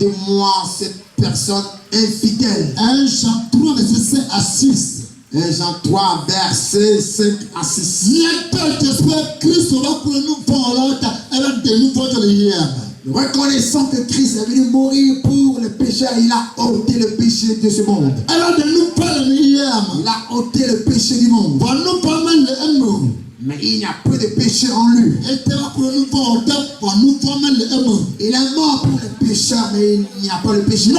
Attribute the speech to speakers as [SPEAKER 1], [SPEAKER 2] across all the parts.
[SPEAKER 1] de moi cette personne infidèle.
[SPEAKER 2] 1 Jean 3, verset 5 à 6.
[SPEAKER 1] 1 Jean 3, verset 5 à 6. Reconnaissant que Christ est venu mourir pour les pécheurs, il a ôté le péché de ce monde. Il a ôté le péché du monde. Mais il n'y a plus de péché en lui. Il est mort pour les pécheurs, mais il n'y a pas le péché.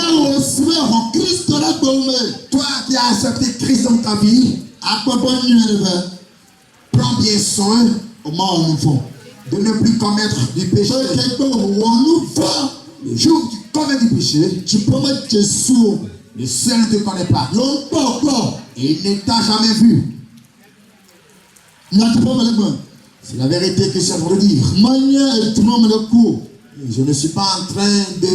[SPEAKER 1] Toi qui as accepté Christ dans ta vie, prends bien soin de ne plus commettre du péché. Le jour où tu commets du péché, le ciel ne te connaît pas. Et il ne t'a jamais vu. C'est la vérité que je suis en train de dire. Je ne suis pas en train de...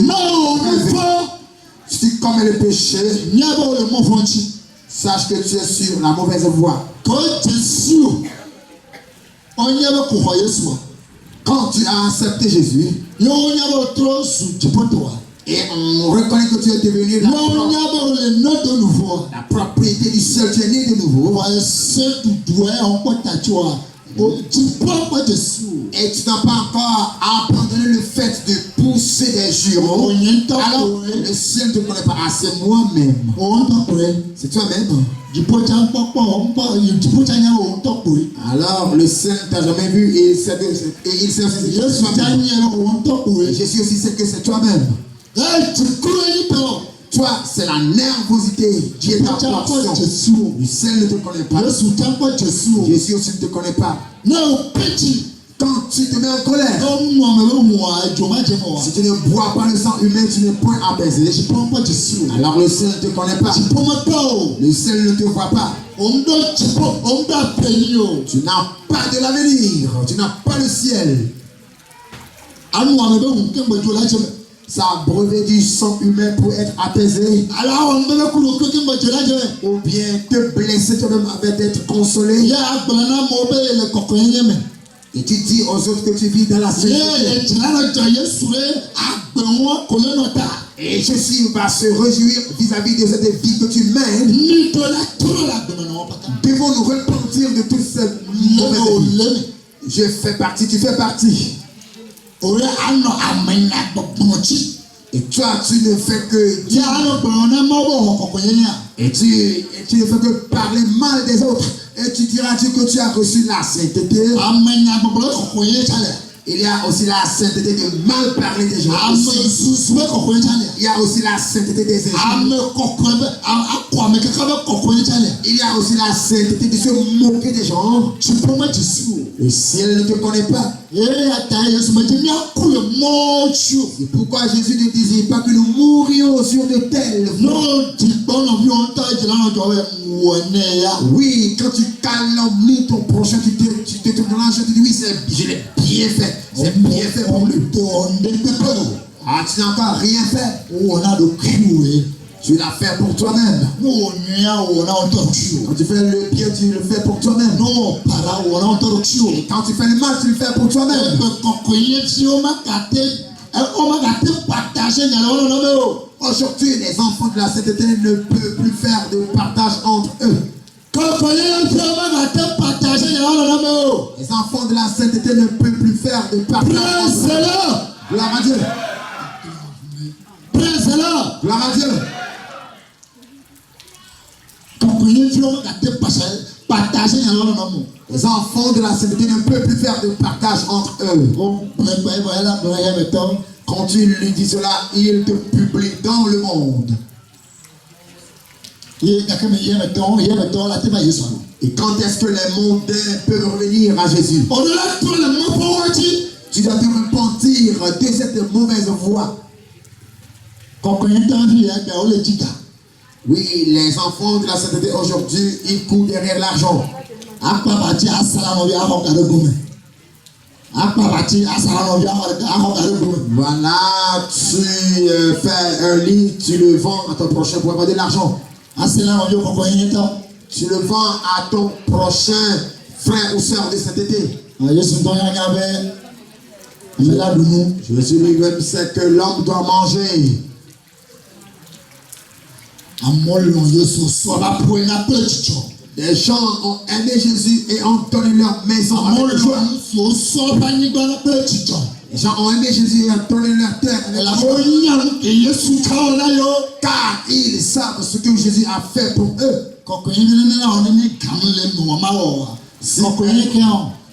[SPEAKER 1] Si tu commets le péché, sache que tu es sur la mauvaise voie. Quand tu as accepté Jésus, et on reconnaît que tu es devenu la propriété du ciel, tu es né de nouveau. Et tu n'as pas encore abandonné le fait de pousser des jurons. Alors le ciel ne te connaît pas. Ah, c'est moi-même. C'est toi-même. Alors le ciel ne t'a jamais vu et il sait aussi que c'est toi-même. Jésus aussi sait que c'est toi-même. Toi, c'est la nervosité qui est en portion. Le ciel ne te connaît pas. Jésus aussi ne te connaît pas. Quand tu te mets en colère, si tu ne bois pas le sang humain, tu n'es point apaisé. Alors le ciel ne te connaît pas. Le ciel ne te voit pas. Tu n'as pas de l'avenir. Tu n'as pas le ciel. Ça a brevet du sang humain pour être apaisé. Ou bien te blesser toi-même avec d'être consolé. Et tu dis aux autres que tu vis dans la sainteté. Et Jésus va se réjouir vis-à-vis de cette vie que tu mènes. Devons nous repentir de toute cette mauvaise vie. Je fais partie, tu fais partie. Et toi, tu ne fais que dire. Et tu ne fais que parler mal des autres. Et tu diras-tu que tu as reçu la sainteté. Il y a aussi la sainteté de mal parler des gens. Il y a aussi la sainteté des injures. Il y a aussi la sainteté de se moquer des gens. Le ciel ne te connaît pas. C'est pourquoi Jésus ne disait pas que nous mourions sur de telles voies. Oui, quand tu calomnies ton prochain, tu te tournes là, je te dis oui, je l'ai bien fait. C'est bien fait pour lui. Ah, tu n'as encore rien fait. Tu l'as fait pour toi-même. Quand tu fais le bien, tu le fais pour toi-même. Et quand tu fais le mal, tu le fais pour toi-même. Aujourd'hui, les enfants de la sainteté ne peuvent plus faire de partage entre eux. Les enfants de la sainteté ne peuvent plus faire de partage entre eux. Gloire à Dieu. Gloire à Dieu. Les enfants de la sainteté ne peuvent plus faire de partage entre eux. Quand tu lui dis cela, il te publie dans le monde. Et quand est-ce que les mondains peuvent revenir à Jésus? Tu dois te repentir de cette mauvaise voie. Oui, les enfants de la sainteté aujourd'hui, ils courent derrière l'argent. Voilà, tu fais un lit, tu le vends à ton prochain pour avoir de l'argent. Tu le vends à ton prochain frère ou soeur de sainteté. Jésus lui-même sait que l'homme doit manger. Des gens ont aimé Jésus et ont donné leur maison avec joie. Les gens ont aimé Jésus et ont donné leur terre avec joie. Car ils savent ce que Jésus a fait pour eux.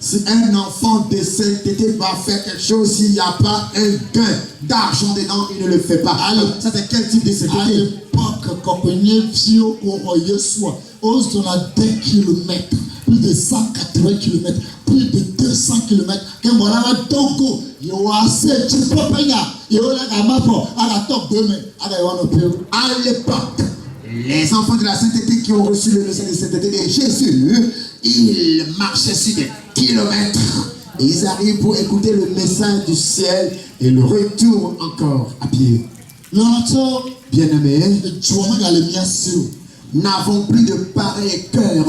[SPEAKER 1] Si un enfant de sainteté va faire quelque chose, s'il n'y a pas un gain d'argent dedans, il ne le fait pas. Alors, ça c'est quel type de sainteté?
[SPEAKER 2] Plus de 180 km, plus de 200 km.
[SPEAKER 1] À l'époque, les enfants de la sainteté qui ont reçu le message de sainteté de Jésus, ils marchaient sur des kilomètres. Et ils arrivent pour écouter le message du ciel et le retour encore à pied. Bien-aimés, nous n'avons plus de pareil cœur.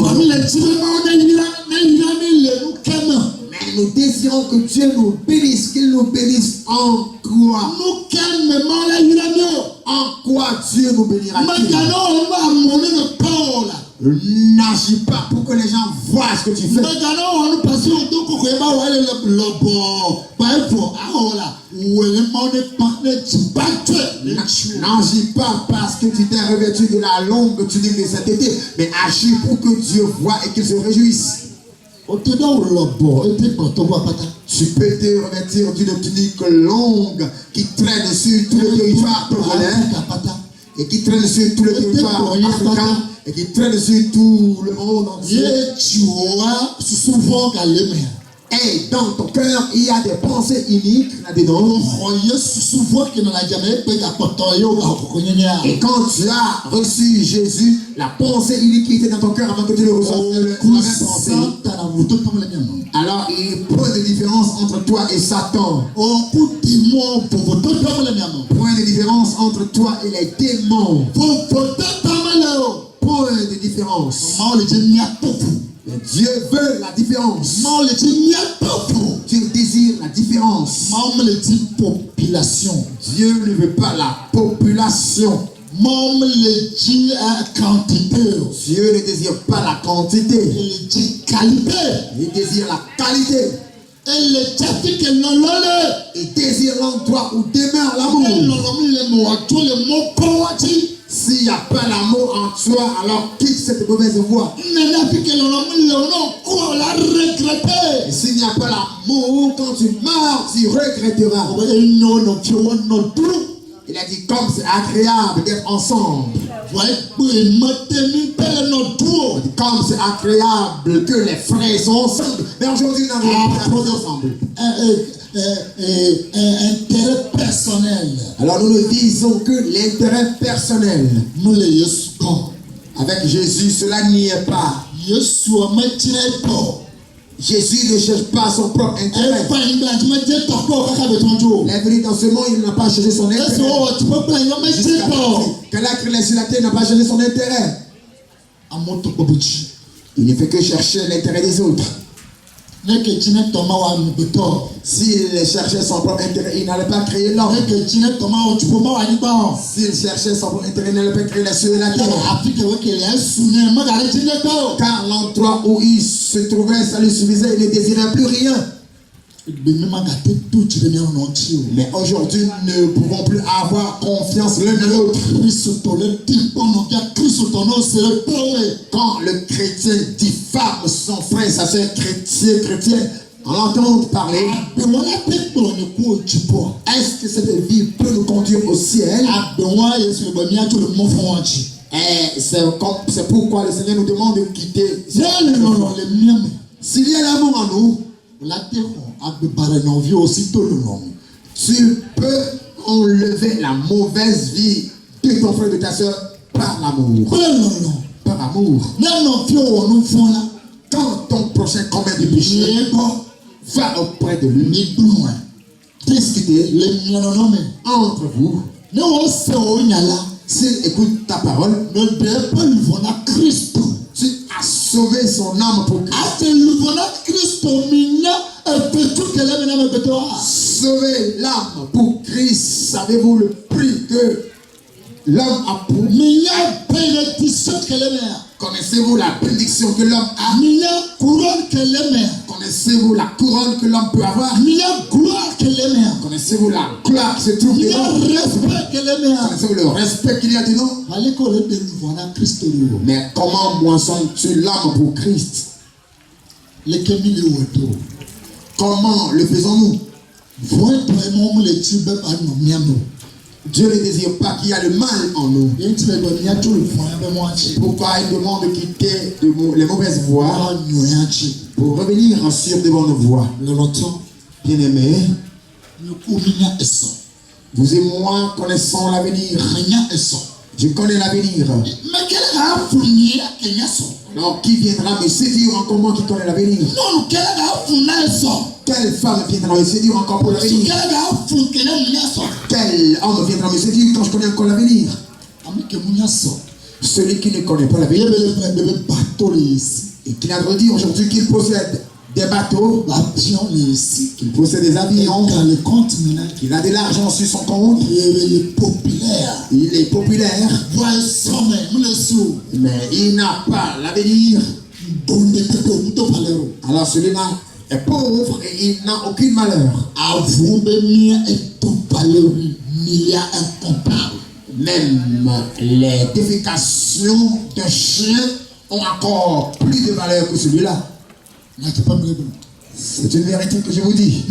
[SPEAKER 1] Mais nous désirons que Dieu nous bénisse, qu'il nous bénisse en quoi? En quoi Dieu nous bénira-t-il? N'agis pas pour que les gens voient ce que tu fais. N'agis pas parce que tu t'es revêtu de la longue tunique de sainteté, mais agis pour que Dieu voie et qu'il se réjouisse. Tu peux te revêtir d'une tunique longue qui traîne sur tout le territoire togolais et qui traîne sur tout le territoire africain et qui traîne sur tout le monde entier. Et dans ton cœur, il y a des pensées iniques là-dedans. Et quand tu as reçu Jésus, la pensée inique qui était dans ton cœur avant que tu le reçoives, alors il y a point de différence entre toi et Satan. Point de différence entre toi et les démons. Point de différence. Dieu veut la différence. Dieu désire la différence. Dieu ne veut pas la population. Dieu ne désire pas la quantité. Il désire la qualité. Il désire l'endroit où demeure l'amour. S'il n'y a pas l'amour en toi, alors quitte cette mauvaise voie. Et s'il n'y a pas l'amour, quand tu meurs, tu regretteras. Il a dit comme c'est agréable d'être ensemble. Comme c'est agréable que les frères sont ensemble. Mais aujourd'hui, nous n'avons pas ensemble.
[SPEAKER 2] Intérêt personnel.
[SPEAKER 1] Alors nous ne disons que l'intérêt personnel. Avec Jésus, cela n'y est pas. Jésus ne cherche pas son propre intérêt. Il est venu dans ce monde, il n'a pas cherché son intérêt. Quand il a créé sur la terre, il n'a pas cherché son intérêt. Il ne fait que chercher l'intérêt des autres. S'il cherchait son propre intérêt, il n'allait pas créer l'homme. S'il cherchait son propre intérêt, il n'allait pas créer les cieux et la terre. Car l'endroit où il se trouvait, ça lui suffisait, il ne désirait plus rien. Mais aujourd'hui, nous ne pouvons plus avoir confiance l'un dans l'autre. Quand le chrétien diffame son frère, sa soeur chrétien, on l'entend parler. Est-ce que cette vie peut nous conduire au ciel? Et c'est pourquoi le Seigneur nous demande de quitter. S'il y a l'amour en nous, tu peux enlever la mauvaise vie de ton frère et de ta soeur par l'amour. Par amour. Quand ton prochain commet du péché, va auprès de lui. Discutez entre vous. S'il écoute ta parole, tu as sauvé son âme pour Christ. Sauver l'âme pour Christ. Savez-vous le prix que L'homme a pour.
[SPEAKER 2] Meilleure bénédiction que les mères.
[SPEAKER 1] Connaissez-vous la bénédiction que l'homme a?
[SPEAKER 2] Meilleure couronne que les mères.
[SPEAKER 1] Connaissez-vous la couronne que l'homme peut avoir?
[SPEAKER 2] Meilleure gloire que les mères.
[SPEAKER 1] Connaissez-vous la gloire qui se trouve
[SPEAKER 2] Meilleur
[SPEAKER 1] dedans?
[SPEAKER 2] respect que les mères.
[SPEAKER 1] Connaissez-vous le respect qu'il y a dedans?
[SPEAKER 2] Allez qu'on le délivre à Christ.
[SPEAKER 1] Mais comment moissonnes-tu l'âme pour Christ?
[SPEAKER 2] Les kémis les ouattos.
[SPEAKER 1] Comment le faisons-nous?
[SPEAKER 2] Vous êtes vraiment les tubes à nous, miamo.
[SPEAKER 1] Dieu ne désire pas qu'il y ait le mal en nous.
[SPEAKER 2] Et tu les donnes, il y a tout le fond, il y a moi.
[SPEAKER 1] Pourquoi il demande de quitter les mauvaises voies
[SPEAKER 2] Ah, nous, il y a un
[SPEAKER 1] pour revenir sur de bonnes voies?
[SPEAKER 2] le longtemps,
[SPEAKER 1] Bien-aimés,
[SPEAKER 2] nous combinons et ça.
[SPEAKER 1] vous et moi connaissons l'avenir.
[SPEAKER 2] Rien et ça.
[SPEAKER 1] Je connais l'avenir.
[SPEAKER 2] Mais quel a fourni à Kenya ça?
[SPEAKER 1] Alors qui viendra me séduire encore moi qui connais l'avenir?
[SPEAKER 2] Non, quel a fourni ça?
[SPEAKER 1] Quelle femme viendra me séduire encore pour
[SPEAKER 2] Quel
[SPEAKER 1] l'avenir?
[SPEAKER 2] a fourni ça?
[SPEAKER 1] Quel homme viendra me séduire quand je connais encore l'avenir?
[SPEAKER 2] Ami que mounia ça.
[SPEAKER 1] Celui qui ne connaît pas
[SPEAKER 2] Il y
[SPEAKER 1] l'avenir
[SPEAKER 2] avait les bateaux ici.
[SPEAKER 1] et qui a dit aujourd'hui qu'il possède des bateaux,
[SPEAKER 2] L'avion ici.
[SPEAKER 1] qu'il possède des avions,
[SPEAKER 2] Dans les comptes maintenant,
[SPEAKER 1] qu'il a de l'argent sur son compte,
[SPEAKER 2] il est populaire.
[SPEAKER 1] il est populaire,
[SPEAKER 2] Voilà ça, mais le sous.
[SPEAKER 1] mais il n'a pas l'avenir.
[SPEAKER 2] Bon, des pépés, nous te parlons.
[SPEAKER 1] Alors celui-là est pauvre et il n'a aucun malheur.
[SPEAKER 2] Avant de mien et tout parler, milliards incomptables.
[SPEAKER 1] Même les défécations d'un chien ont encore plus de valeur que celui-là. C'est une vérité que je vous dis.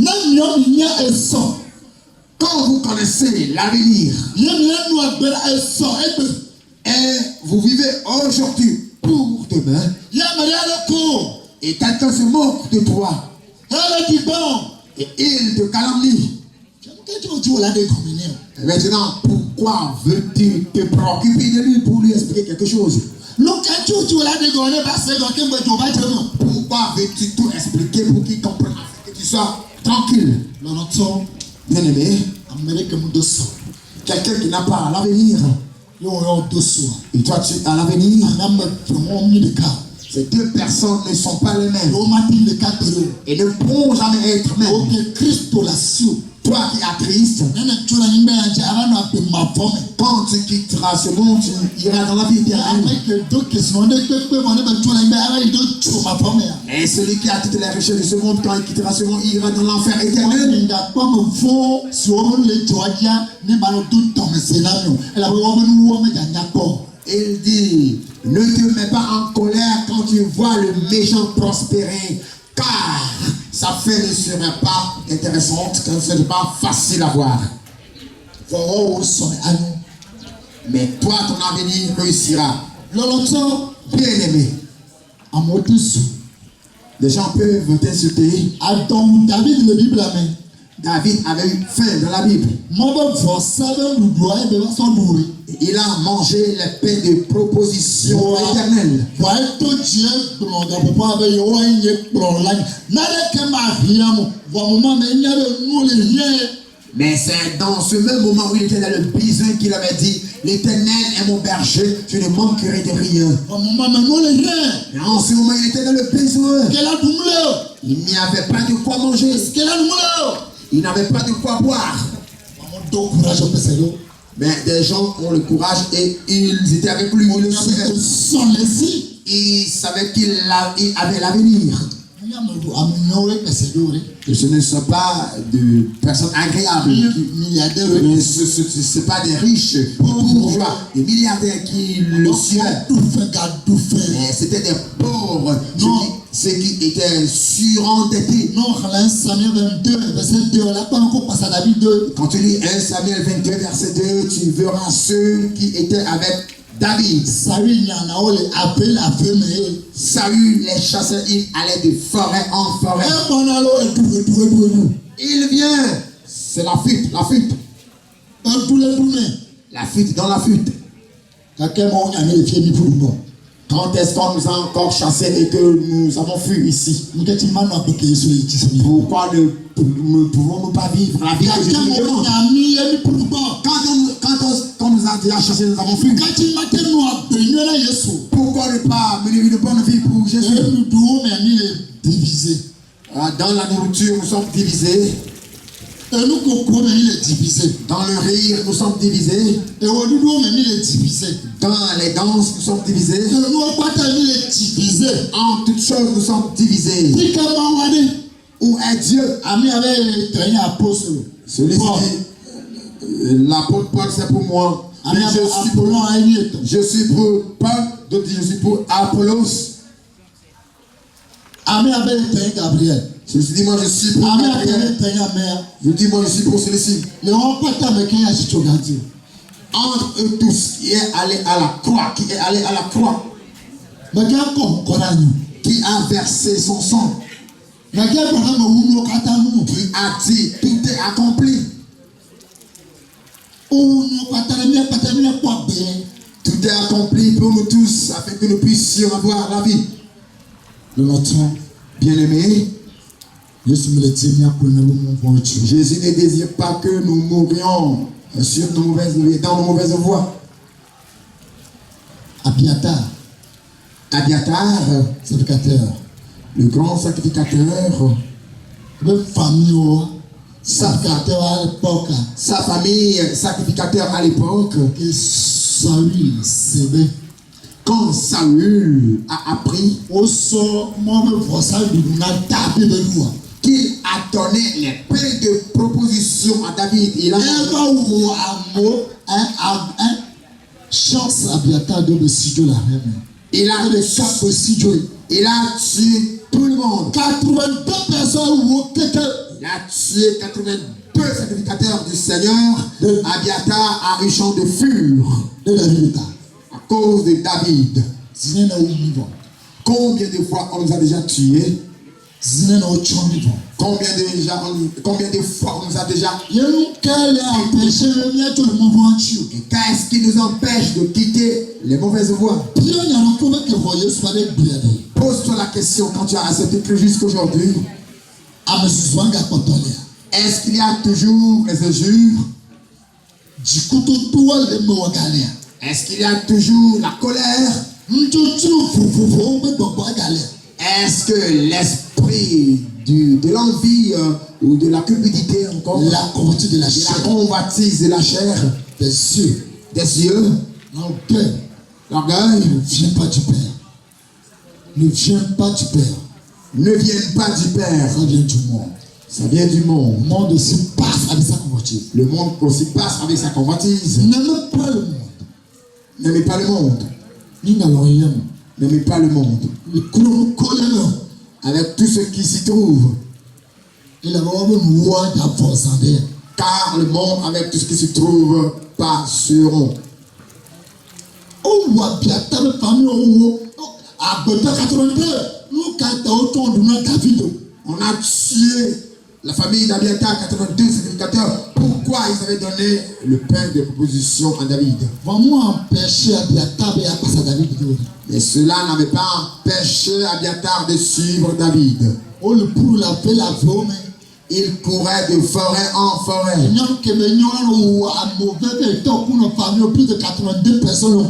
[SPEAKER 1] Quand vous connaissez l'avenir et vous vivez aujourd'hui pour demain, et quelqu'un se moque de toi et il te calomnie, maintenant pourquoi veux-tu te préoccuper de lui pour lui expliquer quelque chose? Pourquoi veux-tu tout expliquer pour qu'il comprenne, que tu sois tranquille? Bien aimé, quelqu'un qui n'a pas l'avenir, et toi tu as l'avenir, ces deux personnes ne sont pas les mêmes et ne pourront jamais être mêmes. Toi qui as Christ, quand tu quitteras ce monde, tu iras dans la vie éternelle. Et celui qui a toutes les richesses de ce monde, quand il quittera ce monde, il ira dans l'enfer éternel. Il dit, ne te mets pas en colère quand tu vois le méchant prospérer, car sa fin ne sera pas intéressante, car ce n'est pas facile à voir. Mais toi, ton avenir réussira. Bien aimé, les gens peuvent t'insulter. David avait eu faim dans la Bible. Il a mangé les pains de proposition éternelle. Mais c'est dans ce même moment où il était dans le besoin qu'il avait dit, l'Éternel est mon berger, je ne manquerai de rien. Et en ce moment, il était dans le besoin. Il n'y avait pas de quoi manger. Il n'avait pas de quoi boire. Mais des gens ont le courage et ils étaient avec lui. Ils savaient qu'il avait l'avenir. Ce ne sont pas de personnes agréables, mais ce ne sont pas des riches, bourgeois, des milliardaires qui le suivaient. Mais c'était des pauvres, ceux qui étaient surendettés. Quand tu lis 1 Samuel 22, verset 2, tu verras ceux qui étaient avec David. Saül les chasseurs, il allait de forêt en forêt. Il vient. C'est la fuite, la fuite. La fuite dans la fuite. Quand est-ce qu'on nous a encore chassés et que nous avons fui ici? Pourquoi ne pouvons-nous pas vivre la vie que Jésus demande? Quand on nous a déjà chassés, nous avons fui. Pourquoi ne pas mener une bonne vie pour Jésus? Dans la nourriture, nous sommes divisés.
[SPEAKER 2] Et nous comprenons, il est divisé.
[SPEAKER 1] Dans le rire, nous sommes divisés.
[SPEAKER 2] Et au nous, même il est divisé.
[SPEAKER 1] Dans les danses, nous sommes divisés.
[SPEAKER 2] Et nous, il est divisé.
[SPEAKER 1] En toutes choses, nous sommes divisés. Où est Dieu?
[SPEAKER 2] Ami avait traîné apôtre.
[SPEAKER 1] Celui-ci dit, l'apôtre Paul, c'est pour moi. Mais je suis pour Paul, d'autres disent je suis pour Apollos.
[SPEAKER 2] Ami avait traîné Gabriel.
[SPEAKER 1] Celui-ci dit, moi je suis pour Gabriel. Je dis, moi je suis pour celui-ci. Entre eux tous, qui est allé à la croix, qui a versé son sang, qui a dit, tout est accompli. Tout est accompli pour nous tous, afin que nous puissions avoir la vie. Bien-aimés, Jésus ne désire pas que nous mourions dans nos mauvaises voies.
[SPEAKER 2] Abiatar, sacrificateur,
[SPEAKER 1] le grand sacrificateur,
[SPEAKER 2] sacrificateur à l'époque,
[SPEAKER 1] sa famille, sacrificateur à l'époque,
[SPEAKER 2] et Saül, c'est
[SPEAKER 1] quand Saül a appris qu'il a donné les plein de propositions à David, il a tué tout le monde.
[SPEAKER 2] 82 personnes.
[SPEAKER 1] Il a tué 82 sacrificateurs du Seigneur. Abiatar a eu champ de fure à cause de David. Combien de fois on nous a déjà tués? Combien de fois on nous a déjà... Qu'est-ce qui nous empêche de quitter les mauvaises voies? Pose-toi la question quand tu as accepté Christ jusqu'aujourd'hui. Est-ce qu'il y a toujours les injures? Est-ce qu'il y a toujours la colère? Est-ce que l'esprit de l'envie ou de la cupidité encore?
[SPEAKER 2] La convoitise de la chair.
[SPEAKER 1] La convoitise de la chair.
[SPEAKER 2] Des yeux.
[SPEAKER 1] Des yeux. L'orgueil.
[SPEAKER 2] Ne vient pas du Père. Ne vient pas du Père.
[SPEAKER 1] Ne viennent pas du Père.
[SPEAKER 2] Ça vient du monde.
[SPEAKER 1] Ça vient du monde.
[SPEAKER 2] Le monde aussi passe avec sa convoitise.
[SPEAKER 1] Le monde aussi passe avec sa convoitise.
[SPEAKER 2] N'aimez pas le monde.
[SPEAKER 1] N'aimez pas le monde. N'aimez pas le monde. Avec tout ce qui s'y trouve. Car le monde avec tout ce qui s'y trouve passeront. On a tué la famille d'Abiatar, 82 sacrificateurs. Pourquoi ils avaient donné le pain de proposition à David? Mais cela n'avait pas empêché Abiatar de suivre David. Il courait de forêt en forêt.
[SPEAKER 2] Plus de 82 personnes.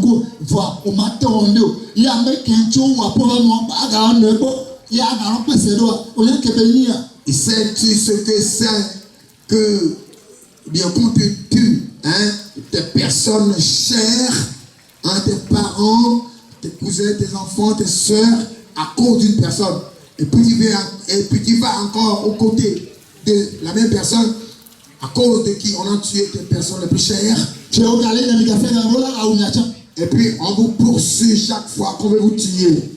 [SPEAKER 1] Et sais-tu ce que c'est que, bien, qu'on te tue, tes personnes chères, tes parents, tes cousins, tes enfants, tes soeurs, à cause d'une personne. Et puis tu vas encore aux côtés de la même personne, à cause de qui on a tué tes personnes les plus chères. Et puis on vous poursuit chaque fois qu'on veut vous tuer.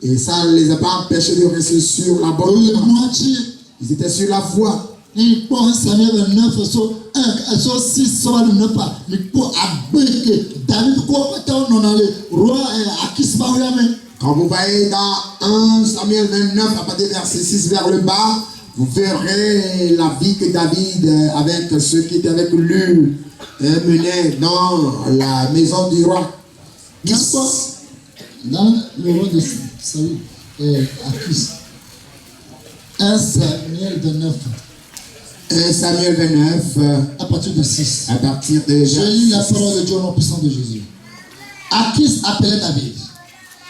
[SPEAKER 1] Et ça ne les a pas empêchés de rester sur la bonne voie. Ils étaient sur la voie. Quand vous voyez dans 1 Samuel 29, à partir du verset 6 vers le bas, vous verrez la vie que David, avec ceux qui étaient avec lui, menait dans la maison du roi.
[SPEAKER 2] Dans le roi de Saül et Akis. 1 Samuel 29.
[SPEAKER 1] 1 Samuel 29.
[SPEAKER 2] À partir de 6.
[SPEAKER 1] À partir de...
[SPEAKER 2] Je lis la parole de Dieu en puissance de Jésus. Akis appelait David.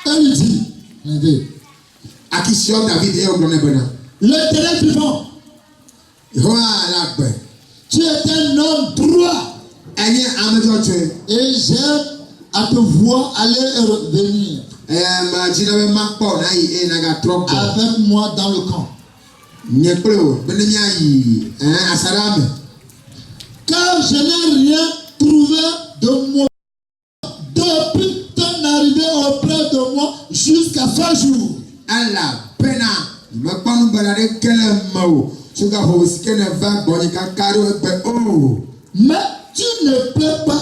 [SPEAKER 2] Elle lui dit,
[SPEAKER 1] Akis David et Oglonebona.
[SPEAKER 2] L'Éternel vivant, tu es un homme droit. Et j'aime à te voir aller et revenir avec moi dans le camp. Car je n'ai rien trouvé de moi depuis ton arrivée auprès de moi jusqu'à ce jour. Mais tu ne plais pas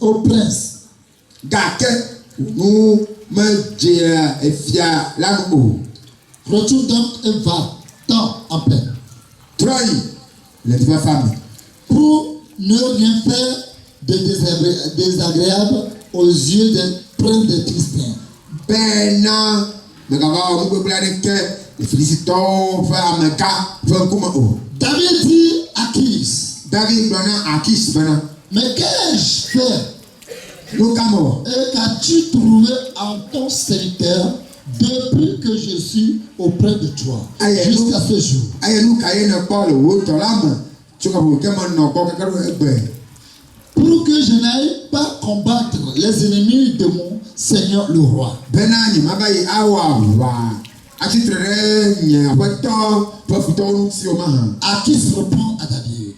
[SPEAKER 2] au prince. Retourne donc et va-t'en en paix. Pour ne rien faire de désagréable aux yeux des princes des Philistins. David dit à Achis, mais qu'ai-je fait? Et qu'as-tu trouvé en ton serviteur depuis que je suis auprès de toi jusqu'à ce jour? Pour que je n'aille pas combattre les ennemis de mon Seigneur le roi. Achis répond à David.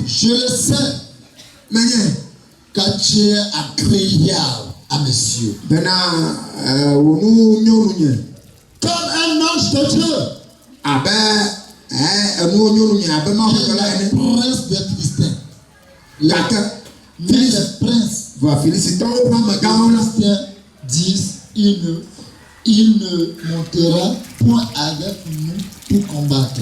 [SPEAKER 2] Je le sais que tu es agréable à mes yeux. Comme un ange de Dieu. Le prince des Philistins. Les Philistins disent il ne montera point avec nous pour combattre.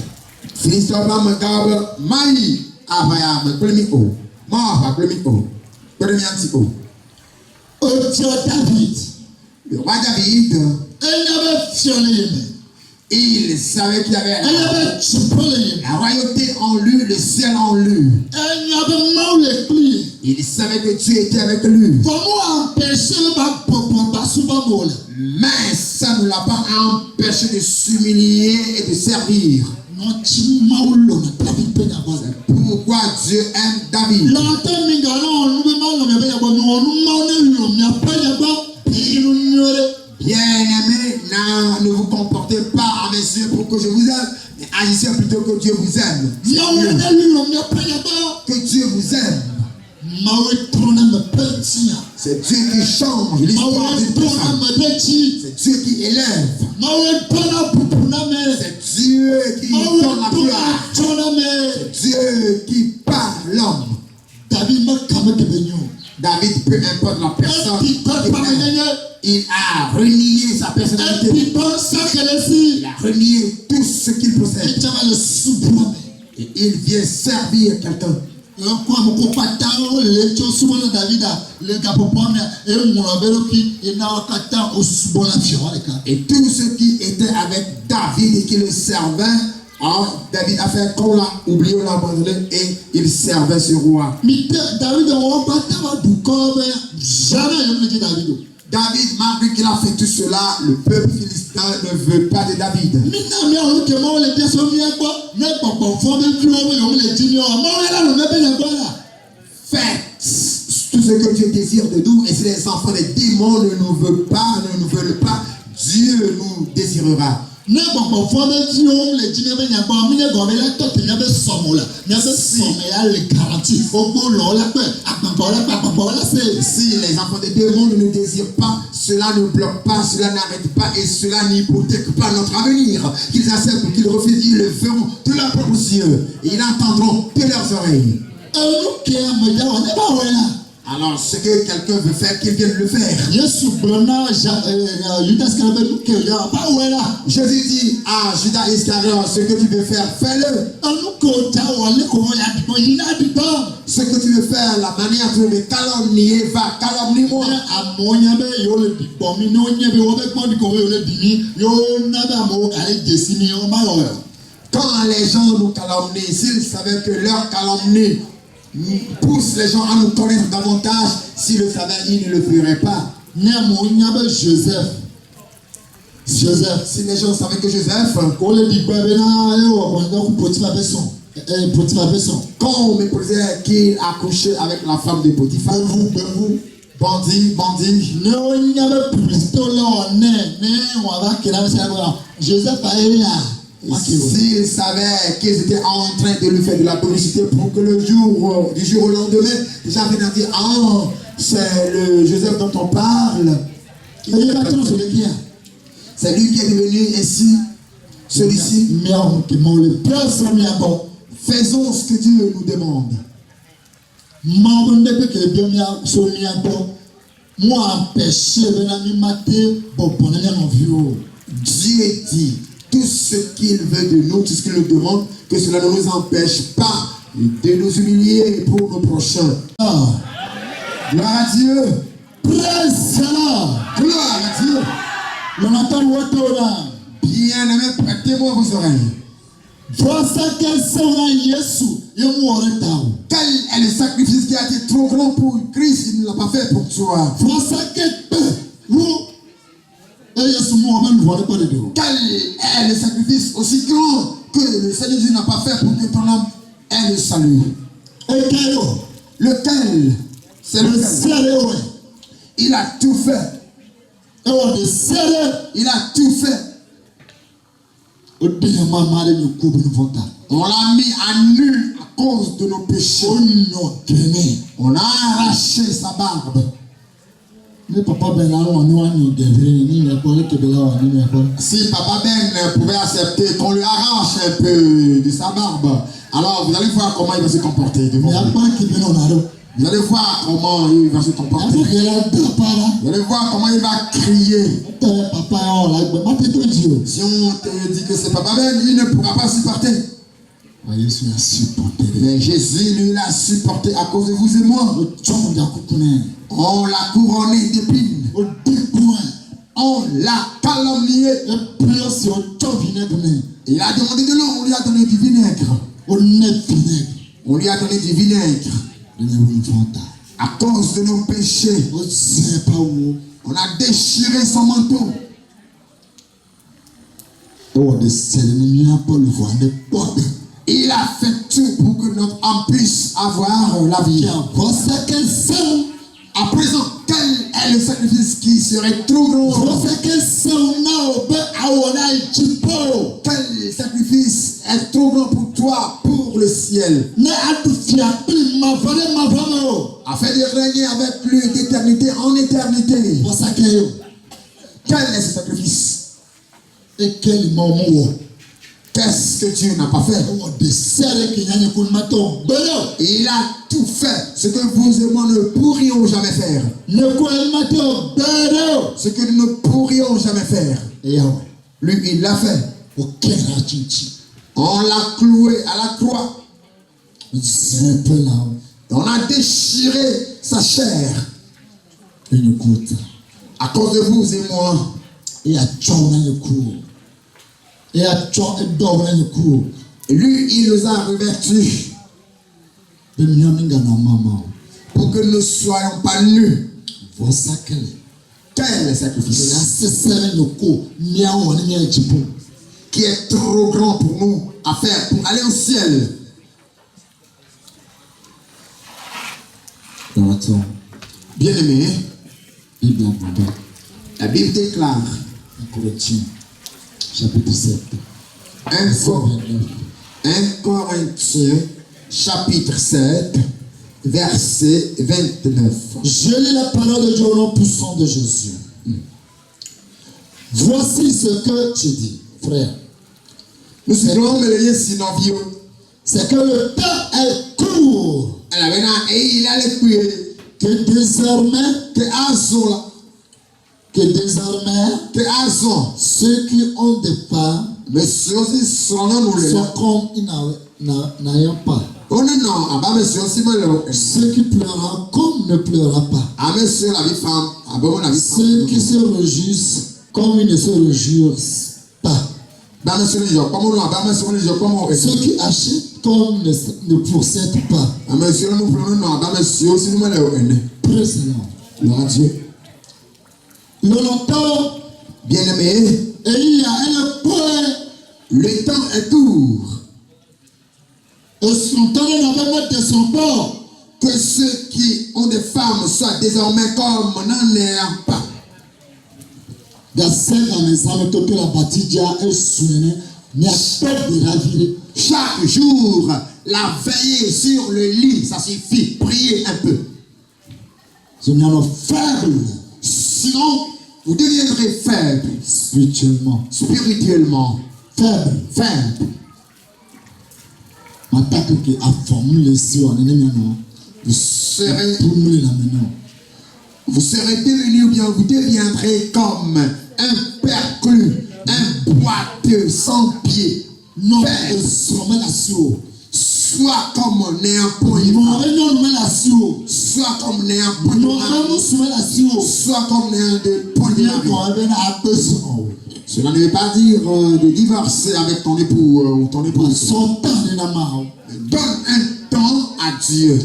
[SPEAKER 2] David.
[SPEAKER 1] Le roi David, il savait qu'il avait la royauté en lui, le ciel en lui. Il savait que Dieu était avec lui. Mais ça ne l'a pas empêché de s'humilier et de servir. Pourquoi Dieu aime David? Bien-aimé, ne vous comportez pas à mes yeux pour que je vous aime, mais agissez plutôt que Dieu vous aime. Que Dieu vous aime. C'est Dieu qui change l'histoire d'une personne. C'est Dieu qui élève. C'est Dieu qui donne la gloire. C'est Dieu qui parle l'homme. David, peu importe la personne, il a renié sa personnalité. Il a renié tout ce qu'il possède. Et il vient servir quelqu'un. Et tous ceux qui étaient avec David et qui le servaient, David a fait qu'on l'a oublié, on l'a abandonné et il servait ce roi. David, malgré qu'il a fait tout cela, le peuple philistin ne veut pas de David. Faites tout ce que Dieu désire de nous, et si les enfants des démons ne nous veulent pas, Dieu nous désirera. Si les enfants des démons ne nous désirent pas, cela ne bloque pas, cela n'arrête pas et cela n'hypothèque pas notre avenir. Qu'ils acceptent ou qu'ils refusent, ils le feront de leurs propres yeux et ils entendront de leurs oreilles. Alors, ce que quelqu'un veut faire, qu'il vienne le faire. Jésus dit à Judas Iscariote, ce que tu veux faire, fais-le. Ce que tu veux faire, la manière de me calomnier, va calomnie-moi. Quand les gens nous calomnient, s'ils savaient que leur calomnie pousse les gens à nous connaître davantage, s'ils le savaient, ils ne le feraient pas.
[SPEAKER 2] Joseph.
[SPEAKER 1] Si les gens savaient que Joseph,
[SPEAKER 2] Quand le dit
[SPEAKER 1] quand on méprisait qu'il accouchait avec la femme de Potiphar, bandit,
[SPEAKER 2] Joseph a eu là.
[SPEAKER 1] s'ils savaient qu'ils étaient en train de lui faire de la publicité pour que du jour au lendemain, les gens viennent dire, ah, c'est le Joseph dont on parle. C'est lui qui est devenu ainsi, celui-ci. Faisons ce que Dieu nous demande. Dieu dit tout ce qu'il veut de nous, tout ce qu'il nous demande, que cela ne nous empêche pas de nous humilier pour nos prochains. Gloire à Dieu. Gloire à Dieu. Bien-aimé, prêtez-moi vos oreilles. Quel est le sacrifice qui a été trop grand pour Christ? Il ne l'a pas fait pour toi. Quel est le sacrifice aussi grand que le Seigneur Jésus n'a pas fait pour que ton âme ait le salut? Lequel? C'est lequel? Il a tout fait. Il a tout fait. On l'a mis à nu à cause de nos péchés. On a arraché sa barbe. Si Papa Ben pouvait accepter qu'on lui arrache un peu de sa barbe, alors vous allez voir comment il va se comporter devant vous. Vous allez voir comment il va se comporter. Vous allez voir comment il va crier. Si on te dit que c'est Papa Ben, il ne pourra pas supporter. Mais Jésus, lui, l'a supporté à cause de vous et moi. On l'a couronné d'épines. On l'a calomnié. Il a demandé de l'eau, on lui a donné du vinaigre. On lui a donné du vinaigre. À cause de nos péchés, on a déchiré son manteau. Il a fait tout pour que notre âme puisse avoir la vie. À présent, quel est le sacrifice qui serait trop grand? Quel sacrifice est trop grand pour toi, pour le ciel? Afin de régner avec lui d'éternité en éternité. Quel est ce sacrifice? Et quel moment? Qu'est-ce que Dieu n'a pas fait? Il a tout fait. Ce que vous et moi ne pourrions jamais faire. Ce que nous ne pourrions jamais faire. Lui, il l'a fait. On l'a cloué à la croix. On a déchiré sa chair. À cause de vous et moi. Lui, il nous a revêtus pour que nous ne soyons pas nus. Quel est le sacrifice qui est trop grand pour nous à faire pour aller au ciel? Bien-aimé, la Bible déclare,
[SPEAKER 2] chapitre 7,
[SPEAKER 1] 1 Corinthiens, chapitre 7, verset 29.
[SPEAKER 2] Je lis la parole de Dieu au nom puissant de Jésus. Voici ce que je dis, frère. C'est que le temps est court. Que désormais, ceux qui ont des femmes sont comme ils n'ayant pas. Ceux qui pleurent comme ne pleurent pas. Ceux qui se réjouissent comme ils ne se réjouissent pas. Ceux qui achètent comme ne possèdent pas.
[SPEAKER 1] Président.
[SPEAKER 2] Le longtemps,
[SPEAKER 1] bien-aimé, Le temps est court. Que ceux qui ont des femmes soient désormais comme n'en est pas. Chaque jour, la veiller sur le lit, ça suffit. Priez un peu. Sinon, vous deviendrez faible. Spirituellement. Faible. Vous serez devenu ou bien vous deviendrez comme un perclus, un boiteux sans pied. Soit comme un point, soit comme un point, soit comme un point. Cela ne veut pas dire de divorcer avec ton époux ou ton épouse. Donne un temps à Dieu.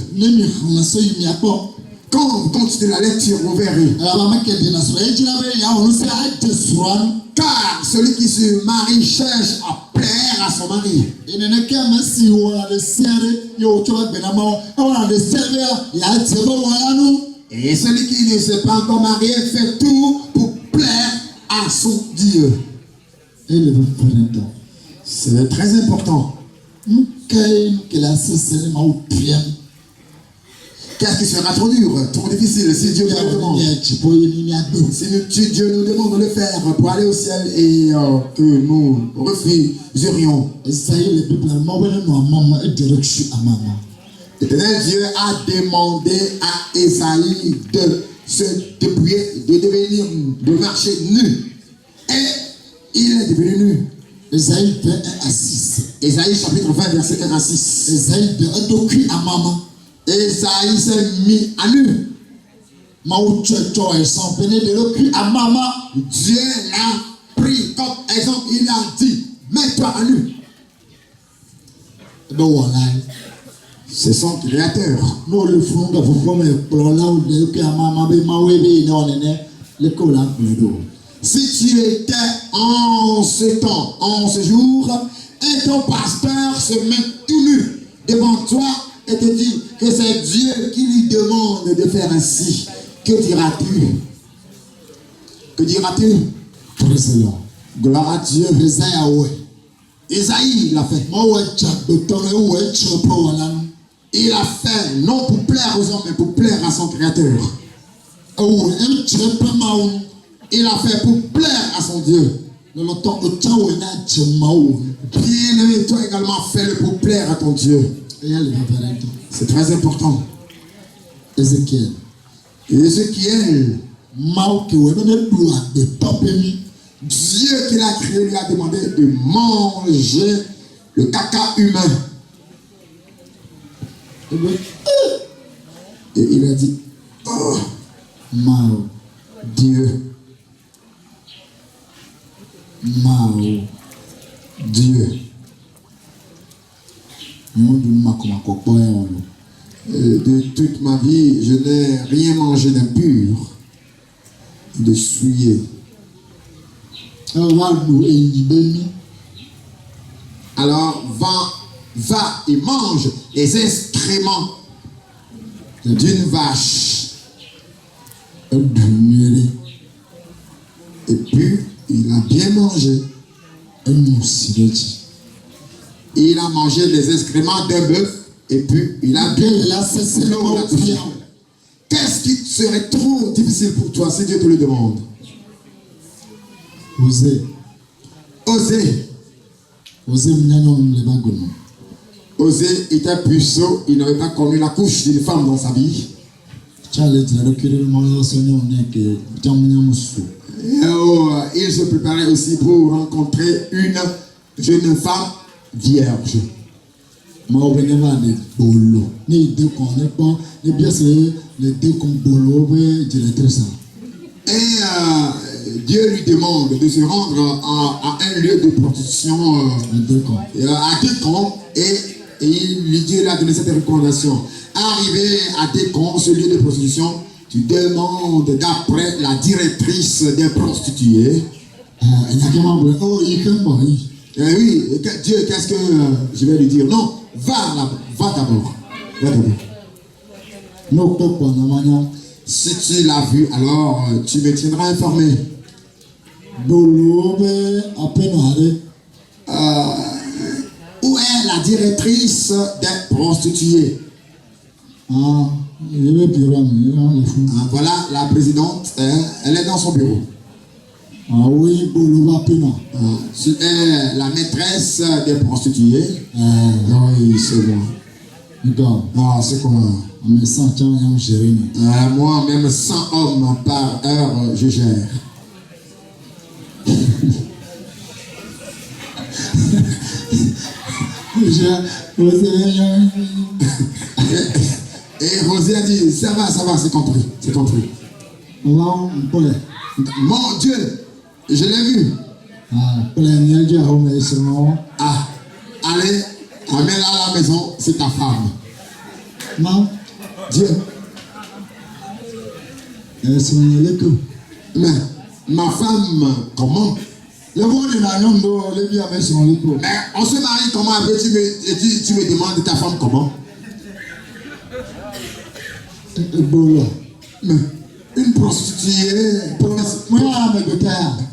[SPEAKER 1] Quand vous continuez la lecture, vous verrez. Car celui qui se marie cherche à plaire à son mari. Et celui qui ne s'est pas encore marié fait tout pour plaire à son Dieu. C'est très important. Qu'est-ce qui sera trop dur, trop difficile si Dieu nous demande? Si Dieu nous demande de le faire pour aller au ciel et que nous refuserions. L'Éternel Dieu a demandé à Esaïe de se dépouiller, de marcher nu. Et il est devenu nu. Esaïe 21 à 6. Esaïe chapitre 20 verset 1 à 6. Esaïe s'est mis à nu. Dieu l'a pris comme exemple. Il a dit, mets-toi à nu. C'est son créateur. Si tu étais en ce temps, en ce jour, et ton pasteur se met tout nu devant toi et te dit que c'est Dieu qui lui demande de faire ainsi, que diras-tu? Que diras-tu? Gloire à Dieu. Esaïe l'a fait. Il a fait non pour plaire aux hommes, mais pour plaire à son créateur. Il a fait pour plaire à son Dieu. Bien-aimé, toi également fais-le pour plaire à ton Dieu. C'est très important. Ézéchiel. Dieu qui l'a créé lui a demandé de manger le caca humain. Et il a dit, oh, Dieu. De toute ma vie, je n'ai rien mangé d'impur, de souillé. Alors, va et mange les excréments d'une vache. Et puis, il a bien mangé. Il a mangé les excréments d'un bœuf. Et puis, il a bien laissé. Qu'est-ce qui serait trop difficile pour toi si Dieu te le demande? Oser. Oser était puceau, il n'avait pas connu la couche d'une femme dans sa vie. Il se préparait aussi pour rencontrer une jeune femme vierge. Et Dieu lui demande de se rendre à un lieu de prostitution à Décon, et Dieu lui a donné cette recommandation. Arrivé à Décon, ce lieu de prostitution, tu demandes d'après la directrice des prostituées. Oui, Dieu, qu'est-ce que je vais lui dire? Non, va là, va d'abord. Va d'abord. Si tu l'as vu, alors tu me tiendras informé. Où est la directrice des prostituées? Voilà la présidente, elle est dans son bureau. Tu es la maîtresse des prostituées. Oui, c'est moi. Ah, c'est quoi? Moi, même 100 hommes par heure, je gère. Et Rosé a dit, ça va, c'est compris. Mon Dieu, je l'ai vu. Ah, allez, amène-la à la maison, c'est ta femme. Dieu. Mais ma femme, comment? Mais on se marie comment? Après tu me demandes ta femme comment? Mais une prostituée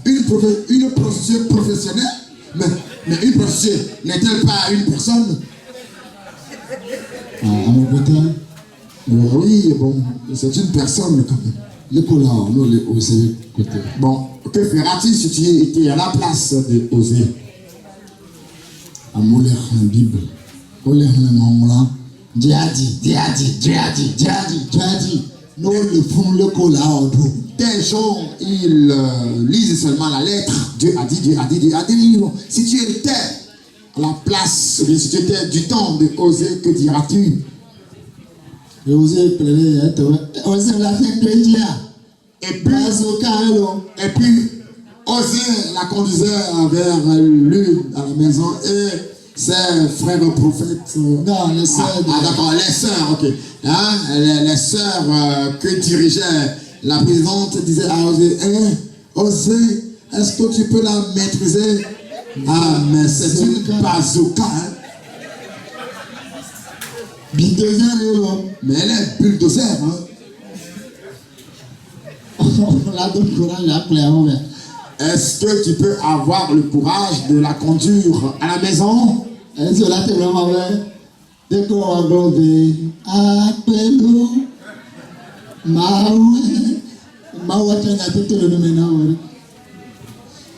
[SPEAKER 1] une prostituée professionnelle, mais une prostituée n'est-elle pas une personne? Oui, bon, c'est une personne quand même. Bon, que feras-tu si tu étais à la place de Osée? Dieu a dit. Des gens, ils lisent seulement la lettre. Dieu a dit. Si tu étais à la place, si tu étais du temps de Osée, que diras-tu? Et puis, Osée la conduisait vers lui à la maison et ses frères prophètes. Non, les sœurs. D'accord, les sœurs, ok. Les sœurs que dirigeait la présidente disaient à Osée, Osée, est-ce que tu peux la maîtriser? Ah, mais c'est une bazooka. Mais elle est bulldozer. Est-ce que tu peux avoir le courage de la conduire à la maison?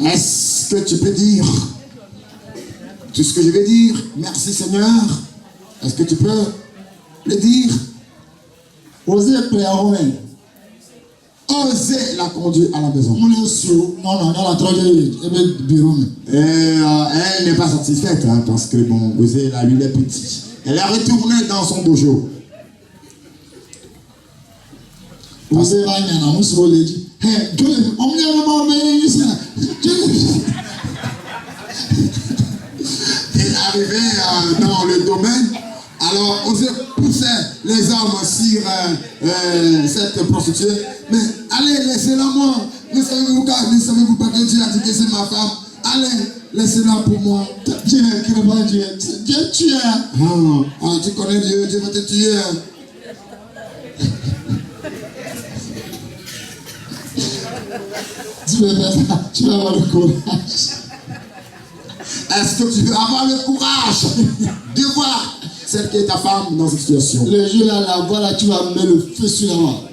[SPEAKER 1] Est-ce que tu peux dire tout ce que je vais dire? Merci Seigneur. Est-ce que tu peux le dire? Osée la conduit à la maison. Elle n'est pas satisfaite parce que bon, Osée là, lui, il est petit. Elle est retournée dans son dojo. Osée va y en il est arrivé dans le domaine. Alors, Osée poussait les hommes sur cette prostituée. Mais allez, laissez-la moi. Ne savez-vous pas que Dieu a dit que c'est ma femme? Allez, laissez-la pour moi. Dieu tue. Tu connais Dieu, Dieu va te tuer. Tu vas avoir le courage. Est-ce que tu veux avoir le courage de voir celle qui est ta femme dans cette situation? Le jour là, la voix là, tu vas mettre le feu sur la voix.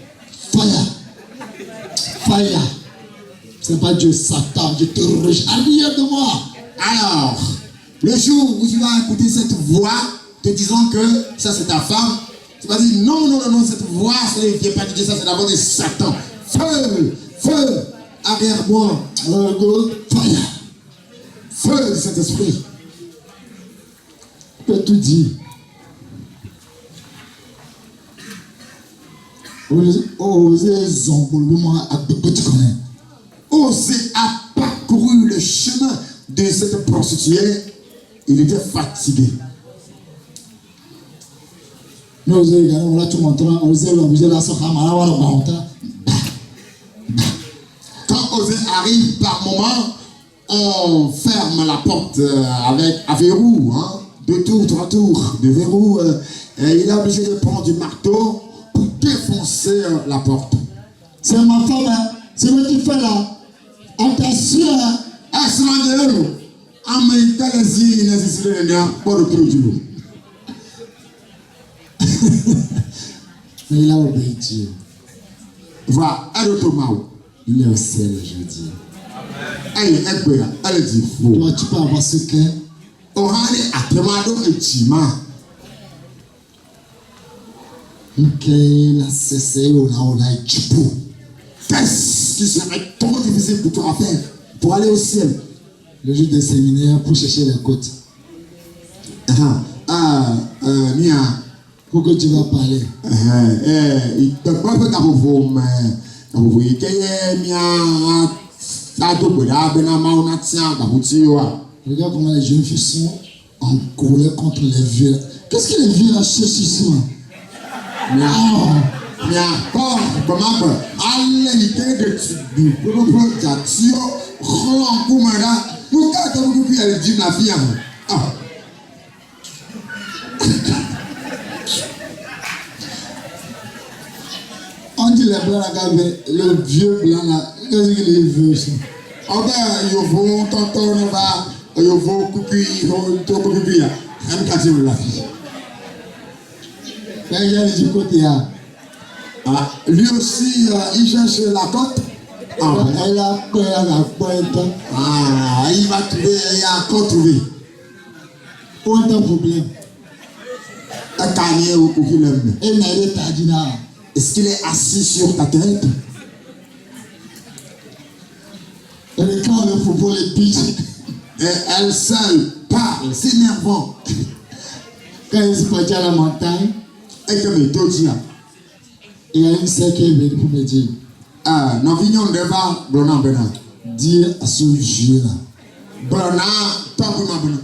[SPEAKER 1] Fire. C'est pas Dieu, Satan, je te rejette. Arrière de moi. Alors, le jour où tu vas écouter cette voix te disant que ça c'est ta femme, tu vas dire non, cette voix, ce n'est pas de Dieu, ça c'est la voix de Satan. Feu, arrière moi. Alors, go, fire. Feu de cet esprit. Tu peux tout dire. Osée a parcouru le chemin de cette prostituée. Il était fatigué. Quand Osée arrive par moment, on ferme la porte avec un verrou, hein, 2 tours, 3 tours de verrou. Et il est obligé de prendre du marteau pour défoncer la porte.
[SPEAKER 2] C'est ma femme, hein. C'est moi qui fais là. Attention, hein. Mais il a obéi Dieu.
[SPEAKER 1] Voilà,
[SPEAKER 2] Il est au ciel aujourd'hui. Toi, tu peux avoir ce cœur. Il a cessé, on a équipé.
[SPEAKER 1] Qu'est-ce qui serait trop difficile pour toi à faire pour aller au ciel?
[SPEAKER 2] Le jour des séminaires pour chercher les côtes. Pour que tu vas parler. Regarde comment les jeunes filles sont en colère contre les vieux. Qu'est-ce que les vieux là cherchent ici? On dit les blancs là, le vieux blanc là, qu'est-ce qu'il veut ça? Du côté là.
[SPEAKER 1] Lui aussi, il cherche la côte.
[SPEAKER 2] Elle a pointe.
[SPEAKER 1] Il va trouver, il a encore trouvé.
[SPEAKER 2] Pointe un problème.
[SPEAKER 1] Un canier ou problème. Est-ce qu'il est assis sur ta tête?
[SPEAKER 2] Et quand le football est pitch.
[SPEAKER 1] Et elle seule parle, s'énervant.
[SPEAKER 2] Quand il se partit à la montagne.
[SPEAKER 1] Et comme il te dit,
[SPEAKER 2] il y a une sœur qui est venue pour me dire.
[SPEAKER 1] Non, vignon de va, Brona Bena.
[SPEAKER 2] Dire à ce vieux là.
[SPEAKER 1] Brona, toi pour ma bonne.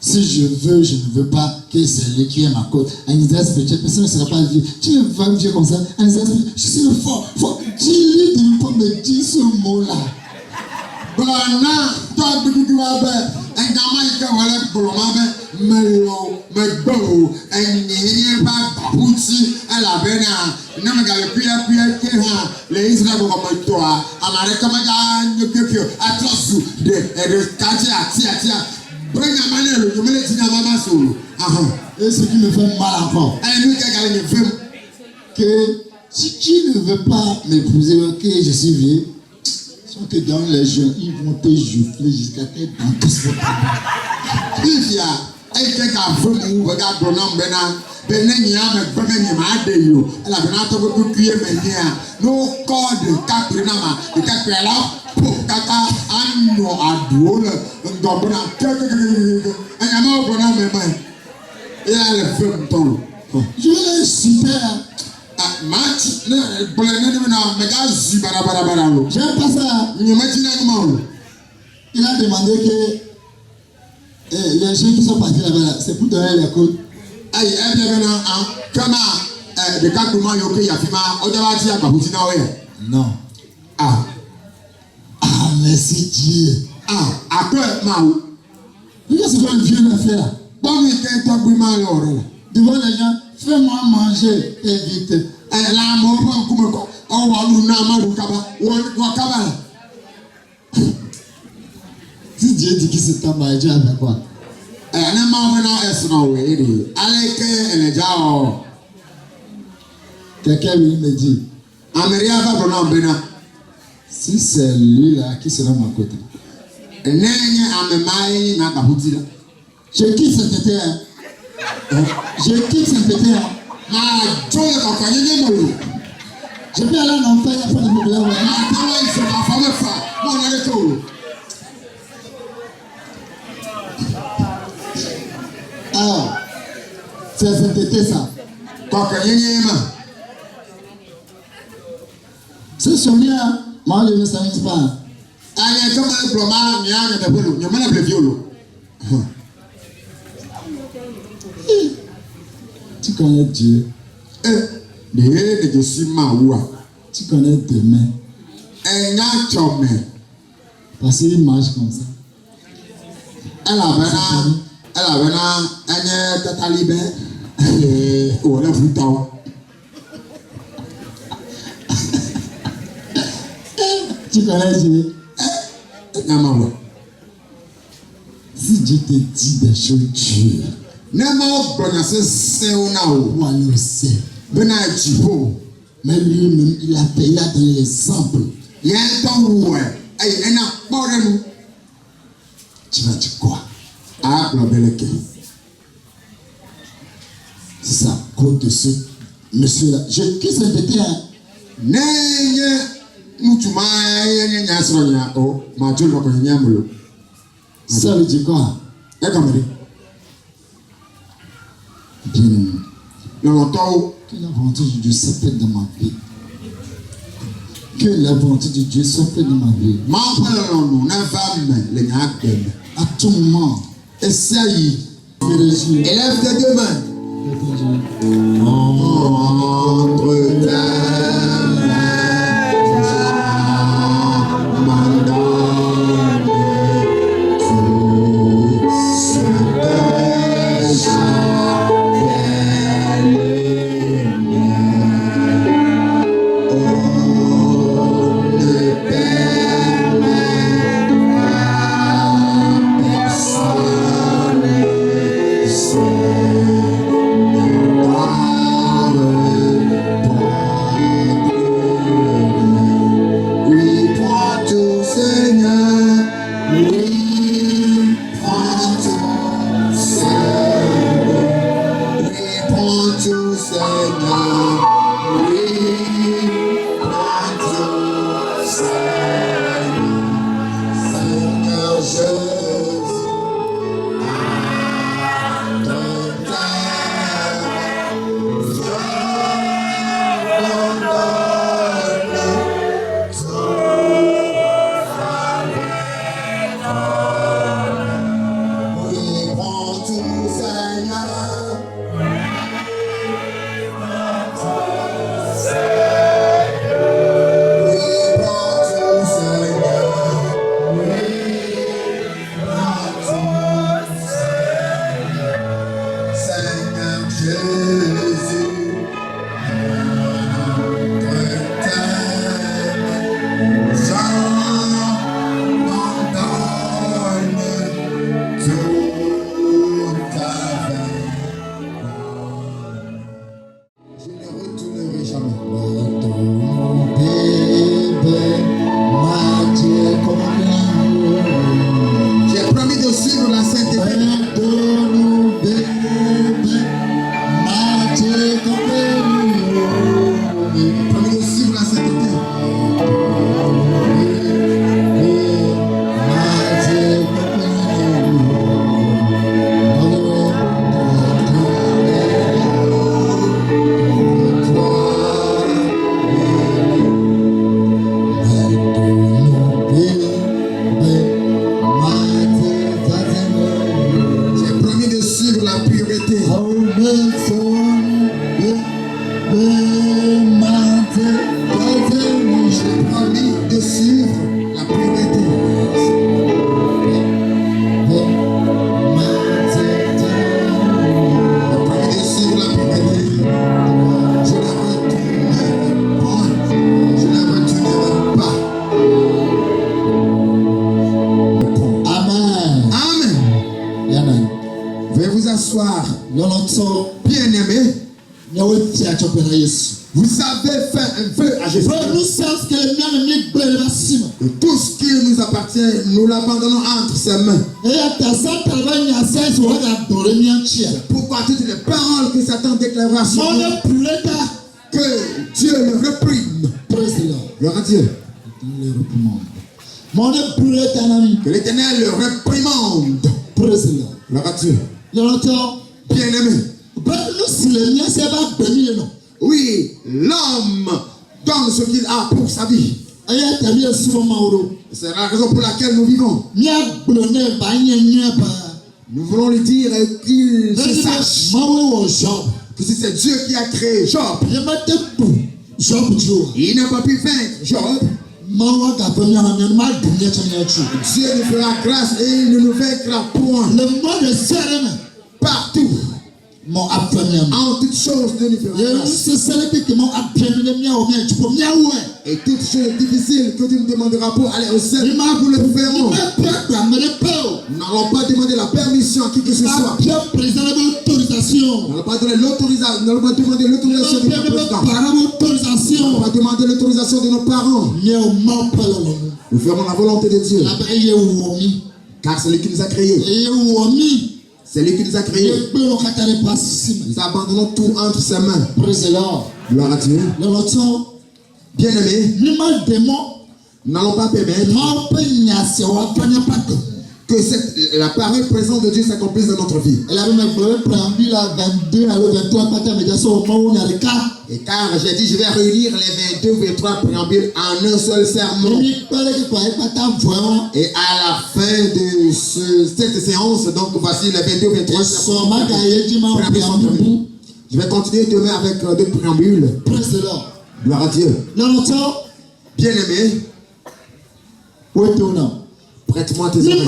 [SPEAKER 2] Si je veux, je ne veux pas que c'est lui qui est ma côte. Un Israël spirituel, personne ne sera pas vieux. Tu vas me dire comme ça. Un Israël spirituel, je suis le fort. Dis-lui de ne pas me dire ce mot-là.
[SPEAKER 1] Brona, toi pour tu vas faire. Un gamin qui va aller pour le moment, mais bon, un n'y pas bouti, elle a bien non mais gars puis les Israéliens comme toi, Amérique comme gars à tous de quartier à tia. Bring a manel, je me le dis à maman solo.
[SPEAKER 2] Et ce qui me fait mal encore.
[SPEAKER 1] Et nous qui veut
[SPEAKER 2] que si tu ne veux pas m'épouser, que je suis vieux, soit que dans les jeunes, ils vont te gifler jusqu'à te dans tout ce que
[SPEAKER 1] il y a un qui a voulu regarder ton nom Bena. Benenia me benenia ma adeyo. Elle a bien entendu que tu es menia. No code caprinama. Le capella pour kaka anno aduole. Ndobona keke. Anyama obona mema. Et elle fait ton.
[SPEAKER 2] Je vais le super.
[SPEAKER 1] Match ne blende na mega zibara bara lo.
[SPEAKER 2] J'aime pas ça.
[SPEAKER 1] Ni matina ni malo.
[SPEAKER 2] Il a demandé que les gens qui sont partis là-bas, c'est pour donner l'école.
[SPEAKER 1] Aïe, comment de cas comment yoke yafima odabati ababuti na oye?
[SPEAKER 2] Non. Merci Dieu.
[SPEAKER 1] Après maou.
[SPEAKER 2] Qu'est-ce que le vieux l'a fait là?
[SPEAKER 1] Bon, il était pas vraiment l'or.
[SPEAKER 2] Devant les gens, fais-moi manger et vite.
[SPEAKER 1] La mort comme quoi. On va nous namaru kaba. On kaba.
[SPEAKER 2] Si Dieu dit qu'il se tape, Dieu avec quoi? Quelqu'un me dit, si c'est lui là qui sera à ma côté, je quitte cette terre. Je quitte cette terre. Je vais aller en enfer, il n'y a pas de problème. C'est sainteté ça. C'est son lien. Moi, je ne sais pas. Tu connais Dieu. Tu connais demain. Parce qu'il marche comme ça.
[SPEAKER 1] Elle avait un tata libre. Ou elle a vu tant.
[SPEAKER 2] Tu connais Dieu?
[SPEAKER 1] Non.
[SPEAKER 2] Si Dieu te dit des choses dures,
[SPEAKER 1] Non,
[SPEAKER 2] ou aller au ciel. Mais lui-même, il a payé dans l'exemple.
[SPEAKER 1] Il y a un temps où elle n'a pas de nous.
[SPEAKER 2] Tu vas dire quoi?
[SPEAKER 1] Ah, la belle que.
[SPEAKER 2] C'est ça, à cause de ce monsieur-là. Qui s'est pété, hein? Ça veut dire quoi? Bien aimé. Que la volonté de Dieu soit faite dans ma vie. Que la volonté de Dieu soit faite dans ma vie. À tout moment.
[SPEAKER 1] Essaye.
[SPEAKER 2] Élève
[SPEAKER 1] Élève tes deux mains. Entre tes
[SPEAKER 2] Bien-aimé,
[SPEAKER 1] vous avez fait un vœu à Jésus. Et tout ce qui nous appartient, nous l'abandonnons entre ses mains. Pourquoi toutes les paroles que Satan déclarera sur nous, que Dieu le réprime. Gloire à Dieu. Que l'Éternel le réprimande. Gloire à Dieu. Bien-aimé. Oui, l'homme donne ce qu'il a pour sa vie. C'est la raison pour laquelle nous vivons. Nous voulons lui dire qu'il se sache que si c'est Dieu qui a créé Job, il n'a pas pu vaincre Job. Dieu nous fera grâce et il ne nous vaincra point. Partout, en toutes choses, Dieu nous fera grâce. Et toutes choses difficiles que tu nous demanderas pour aller au ciel, nous le ferons. Nous n'allons pas demander la permission à qui que ce soit. Nous n'allons pas donner l'autorisation. Nous n'allons pas demander l'autorisation de notre président. Nous n'allons pas demander l'autorisation de nos parents. Nous ferons la volonté de Dieu. Car c'est lui qui nous a créés. C'est lui qui nous a créés. Nous abandonnons tout entre ses mains. Gloire à Dieu. Bien-aimés, nous n'allons pas permettre que la parole présente de Dieu s'accomplisse dans notre vie. Et car j'ai dit, je vais réunir les 22 ou 23 préambules en un seul sermon. Et à la fin de cette séance, donc voici les 22 ou 23 sermons. Je vais continuer demain avec deux préambules. Gloire à Dieu. Bien-aimé, prête-moi tes oreilles.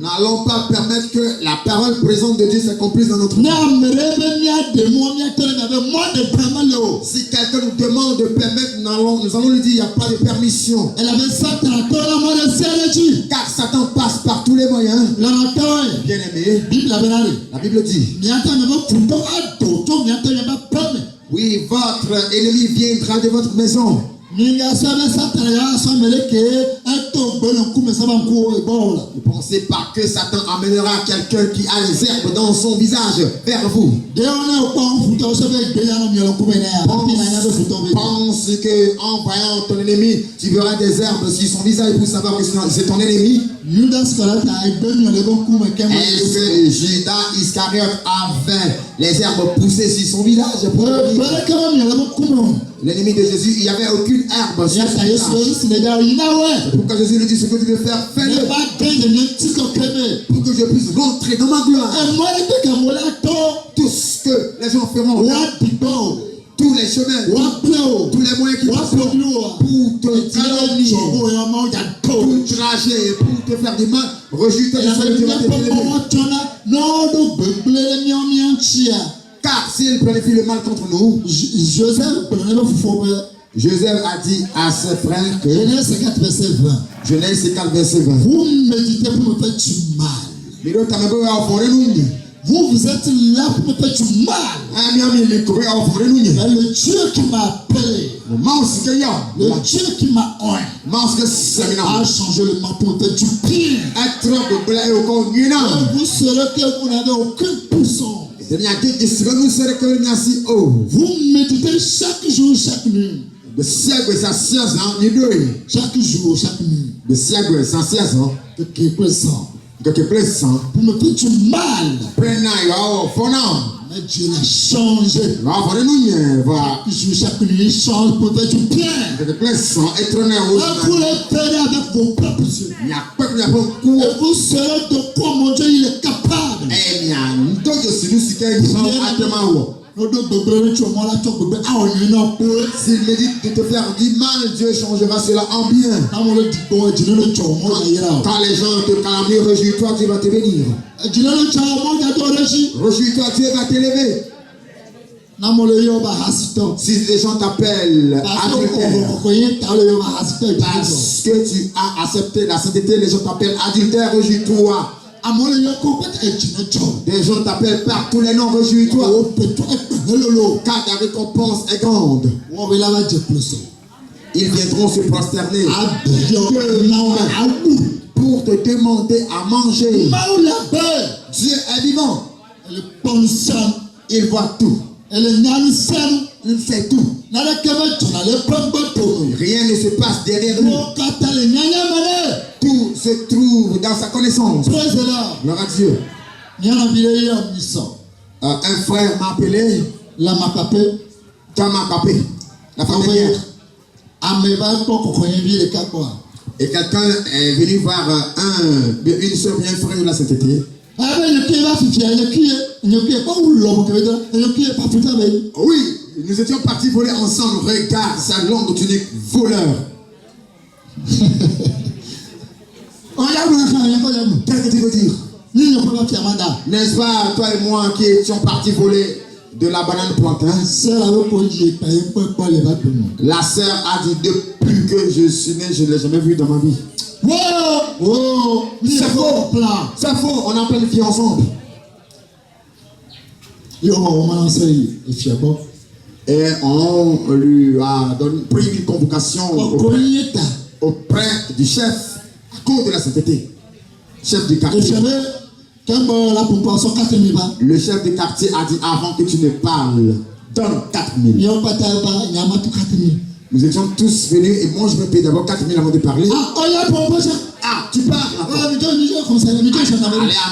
[SPEAKER 1] N'allons pas permettre que la parole présente de Dieu s'accomplisse dans notre vie. Si quelqu'un nous demande de permettre, nous allons lui dire il n'y a pas de permission. Car Satan passe par tous les moyens. Bien-aimé, la Bible dit, oui, votre ennemi viendra de votre maison. Ne pensez pas que Satan amènera quelqu'un qui a les herbes dans son visage vers vous. Pense que en voyant ton ennemi, tu verras des herbes sur son visage pour savoir que c'est ton ennemi. Est-ce que Judas Iscariote avait les herbes poussées sur son visage pour l'ennemi de Jésus, il n'y avait aucune herbe sur son visage. C'est pourquoi Jésus lui dit ce que tu veux faire, fais-le. Pour que je puisse rentrer dans ma gloire. Tout ce que les gens feront, tous les chemins, tous les moyens qui passeront pour te calomnier, pour te trager, pour te faire du mal, rejute les choses qui vont te faire. Car s'il planifie le mal contre nous, Joseph a dit à ses frères que Genèse 4, verset 20.
[SPEAKER 2] Vous méditez pour me faire du mal. Vous êtes là pour me faire du mal. Mais le Dieu qui m'a appelé, le Dieu qui m'a oint, a changé le mal pour me faire du bien. Et vous saurez que vous n'avez aucune puissance. Vous méditez chaque jour, chaque nuit. Chaque jour, chaque nuit. Pour me faire du mal. Mais Dieu l'a changé. Chaque nuit, il change pour me faire du bien. Vous le ferez avec vos propres yeux. Et vous saurez de quoi mon Dieu il est capable.
[SPEAKER 1] S'il médite de te faire du mal, Dieu changera cela en bien. Quand les gens te calomnient, réjouis-toi, Dieu va te bénir. Réjouis-toi, Dieu va t'élever. Si les gens t'appellent adultère, parce que tu as accepté la sainteté, les gens t'appellent adultère, réjouis-toi. Des gens t'appellent par tous les noms, réjouis-toi. Car ta récompense est grande. Ils viendront se prosterner pour te demander à manger. Dieu est vivant. Il voit tout. Il sait tout. Rien ne se passe derrière lui. Tout se trouve dans sa connaissance. Gloire à Dieu. Un frère m'a appelé. Toi m'a appelé. La familière. Et quelqu'un est venu voir une soeur bien frère là cet été. Oui, nous étions partis voler ensemble. Regarde sa longue tunique, voleur. Qu'est-ce que tu veux dire? N'est-ce pas, toi et moi qui étions partis voler de la banane plantain? La sœur a dit depuis que je suis né, je ne l'ai jamais vu dans ma vie. C'est faux. C'est faux, on a planifié ensemble. Et on lui a pris une convocation auprès du chef à cause de la sainteté. Chef du quartier. Le chef du quartier a dit avant que tu ne parles, donne 4 000. Nous étions tous venus et moi je me paye d'abord 4 000 avant de parler. Ah, tu parles.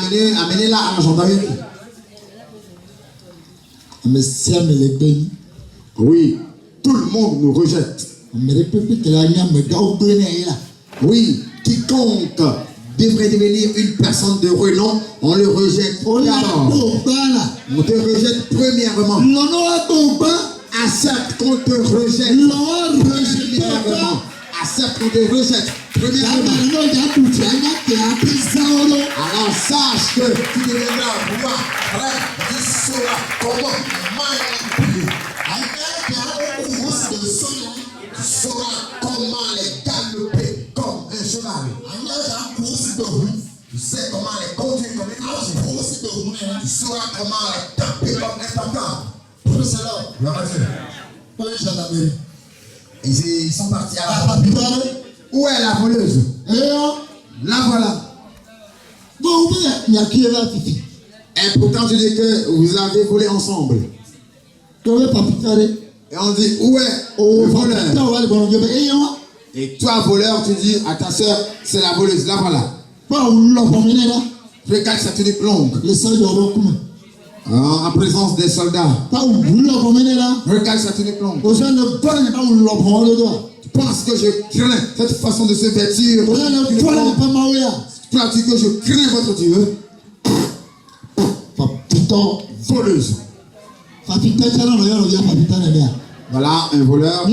[SPEAKER 1] Allez, amenez-la à la gendarmerie. Oui, tout le monde nous rejette. Oui, quiconque devrait devenir une personne de renom, on le rejette. On te rejette premièrement. Accepte qu'on te rejette. Premièrement. Accepte qu'on te rejette. Premièrement. Alors sache que tu deviendras roi. Tu sauras comment manipuler. Tu sauras comment les galoper comme un cheval. Tu sais comment les conduire comme un cheval. Tu sauras comment les taper comme un tapin. Ils sont partis à la voleuse. Où est la voleuse? La voilà. Et pourtant tu dis que vous avez volé ensemble. Et on dit où est le voleur? Et toi voleur tu dis à ta soeur c'est la voleuse. La voilà. Regarde sa tunique longue. En présence des soldats. Regarde sa tunique longue. Tu penses que je crains cette façon de se vêtir? Crois-tu que je crains votre Dieu? Voleuse. Voilà un voleur.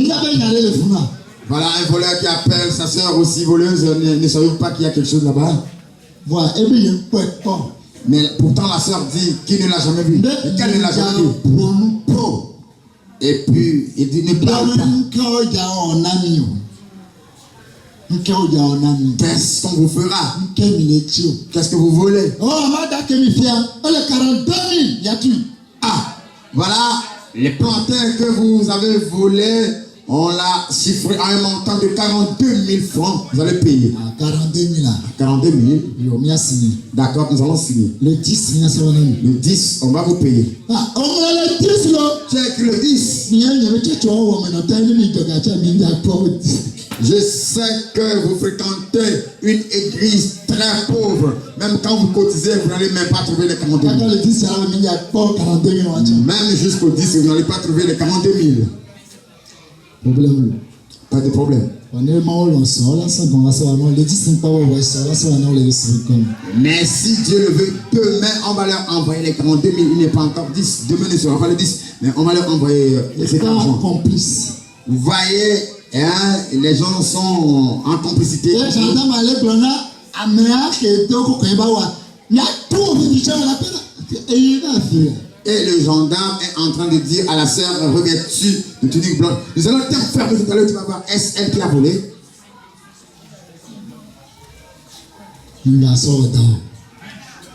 [SPEAKER 1] Voilà un voleur qui appelle sa soeur aussi voleuse. Ne savez-vous pas qu'il y a quelque chose là-bas? Mais pourtant la soeur dit qu'il ne l'a jamais vu. Qu'elle ne l'a jamais vu. Et puis il dit ne parle pas. Qu'est-ce qu'on vous fera? Qu'est-ce que vous voulez? Ah, voilà les plantains que vous avez volés. On l'a chiffré à un montant de 42 000 francs. Vous allez payer. 42 000. D'accord, nous allons signer. Le 10, on va vous payer. Check le 10. Je sais que vous fréquentez une église très pauvre. Même quand vous cotisez, vous n'allez même pas trouver les 42 000. Même jusqu'au 10, vous n'allez pas trouver les 42 000. Pas de problème. Mais si Dieu le veut, demain on va leur envoyer les 42 000. Il n'est pas encore 10. Demain ne sera pas le 10. Mais on va leur envoyer cet argent. Vous voyez, hein, les gens sont en complicité. Et le gendarme est en train de dire à la sœur, revêtue de tunique blanche, nous allons t'enfermer tout à l'heure, tu vas voir, est-ce elle qui a volé?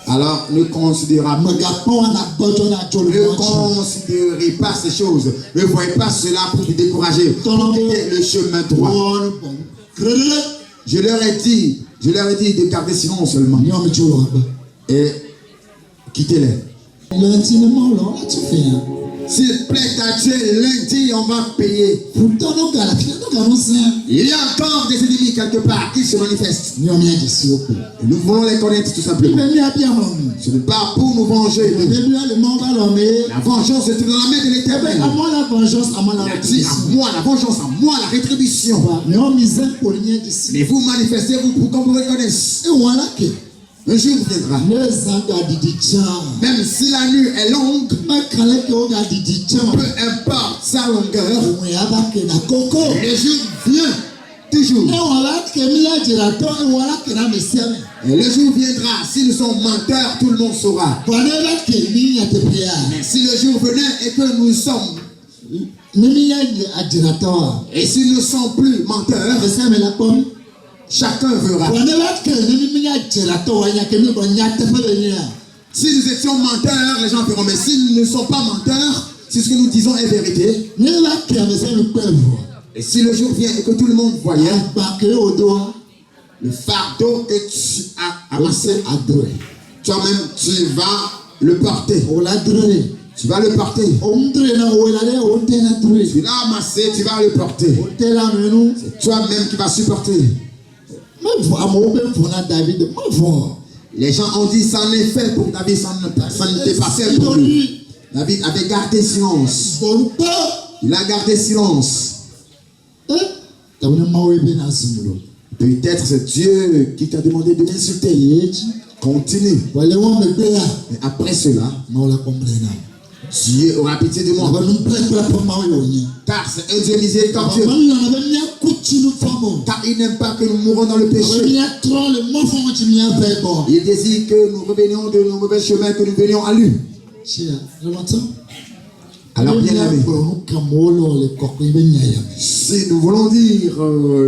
[SPEAKER 1] Alors ne considérez pas ces choses. Ne voyez pas cela pour vous décourager. Quittez le chemin droit. Je leur ai dit de garder silence seulement. Et quittez-les. S'il plaît à Dieu, lundi on va payer. Il y a encore des ennemis quelque part qui se manifestent. Et nous voulons les connaître tout simplement. Ce n'est pas pour nous venger. La vengeance est dans la main de l'Éternel. Il a dit à moi la vengeance, à moi la rétribution. Mais vous manifestez-vous pour qu'on vous reconnaisse. Un jour viendra. Même si la nuit est longue, peu importe sa longueur, le jour vient toujours. Et le jour viendra, si nous sommes menteurs, tout le monde saura. Mais si le jour venait et que nous sommes, et si nous ne sommes plus menteurs, chacun verra. Si nous étions menteurs, les gens verront. Mais si nous ne sommes pas menteurs, si ce que nous disons est vérité, et si le jour vient et que tout le monde voyait le fardeau que tu as amassé, toi-même tu vas le porter. Tu vas le porter. Tu l'as amassé, tu vas le porter. C'est toi-même qui vas supporter. Les gens ont dit ça en est fait pour David, ça n'était pas fait pour lui. David avait gardé silence. Il a gardé silence. Peut-être c'est Dieu qui t'a demandé de l'insulter. Continue. Et après cela, Dieu aura pitié de moi. Car c'est un Dieu miséricordieux. Car il n'aime pas que nous mourons dans le péché. Il désire que nous revenions de nos mauvais chemins, que nous venions à lui. Alors bien aimé, si nous voulons dire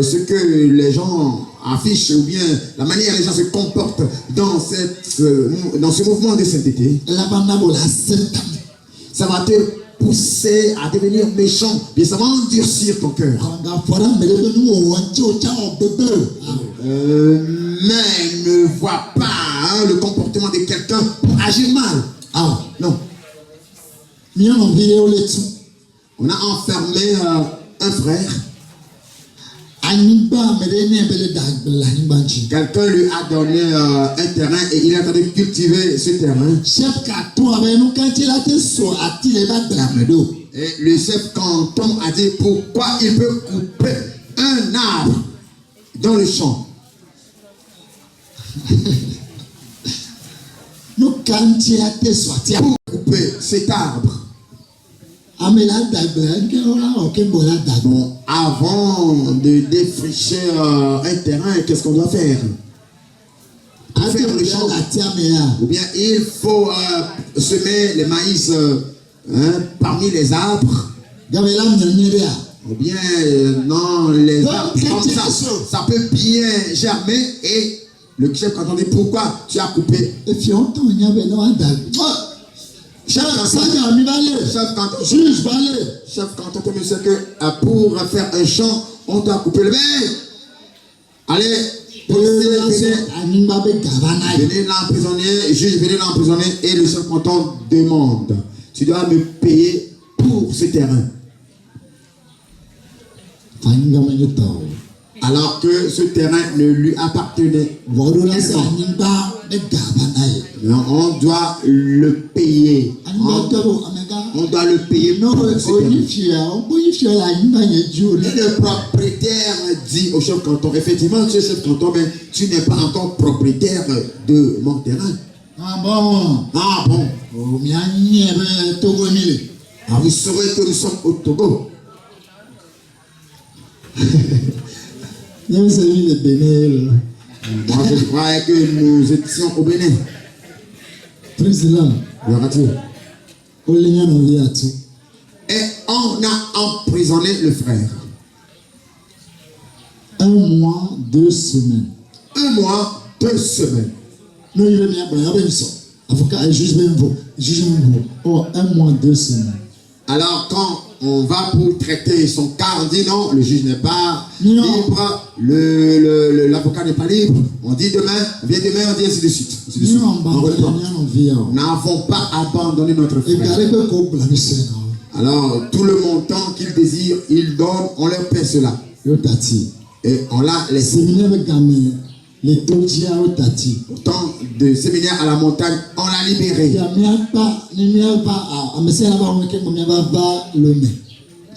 [SPEAKER 1] ce que les gens affichent ou bien la manière dont les gens se comportent dans ce mouvement de sainteté, ça va te pousser à devenir méchant, bien ça va endurcir ton cœur. Mais ne vois pas le comportement de quelqu'un pour agir mal. Ah non. On a enfermé un frère. Quelqu'un lui a donné un terrain et il a tenté de cultiver ce terrain. Et le chef canton a dit pourquoi il peut couper un arbre dans le champ. Pour couper cet arbre. Bon, avant de défricher un terrain, qu'est-ce qu'on doit faire? Faire le champ. Ou bien il faut semer les maïs parmi les arbres. Ou bien non, les arbres comme ça peut bien germer. Et le chef quand on dit pourquoi tu as coupé? Chef quand on sait que pour faire un champ, on doit couper le bec. Allez, venez l'emprisonner, juge, venez l'emprisonner et le chef canton demande, tu dois me payer pour ce terrain. Alors que ce terrain ne lui appartenait pas. On doit le payer. On doit le payer. Et le propriétaire dit au chef canton, effectivement, tu es chef canton, mais tu n'es pas encore propriétaire de mon terrain. Ah bon? Ah bon? Ah, vous saurez que nous sommes au Togo. Moi, je croyais que nous étions au Bénin. Président. Et on a emprisonné le frère.
[SPEAKER 2] 1 mois, 2 semaines.
[SPEAKER 1] 1 mois, 2 semaines.
[SPEAKER 2] Non, il est bien. Avocat et juge même vous. Oh, 1 mois, 2 semaines.
[SPEAKER 1] Alors, quand on va pour traiter son cas, on dit non, le juge n'est pas libre, l'avocat n'est pas libre. On dit demain, on vient demain, on dit ainsi de suite. Nous n'avons pas abandonné notre frère. Alors, tout le montant qu'ils désirent, ils donnent, on leur paie cela. Et on l'a laissé. Autant de séminaire à la montagne, on l'a libéré.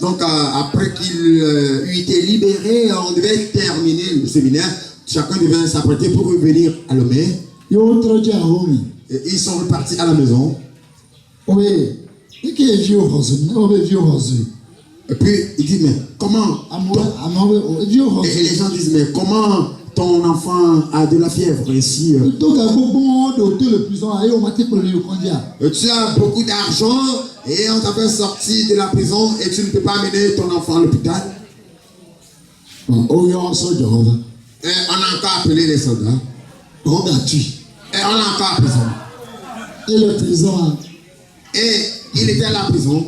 [SPEAKER 1] Donc après qu'il eut été libéré, on devait terminer le séminaire. Chacun devait s'apprêter pour revenir à Lomé. Et ils sont repartis à la maison. Et puis il dit, mais comment? Et les gens disent, mais comment ton enfant a de la fièvre ici? Tu as beaucoup d'argent et on t'a fait sortir de la prison et tu ne peux pas amener ton enfant à l'hôpital. Et on a encore appelé les soldats. Et on l'a encore à prison. Et il était à la prison.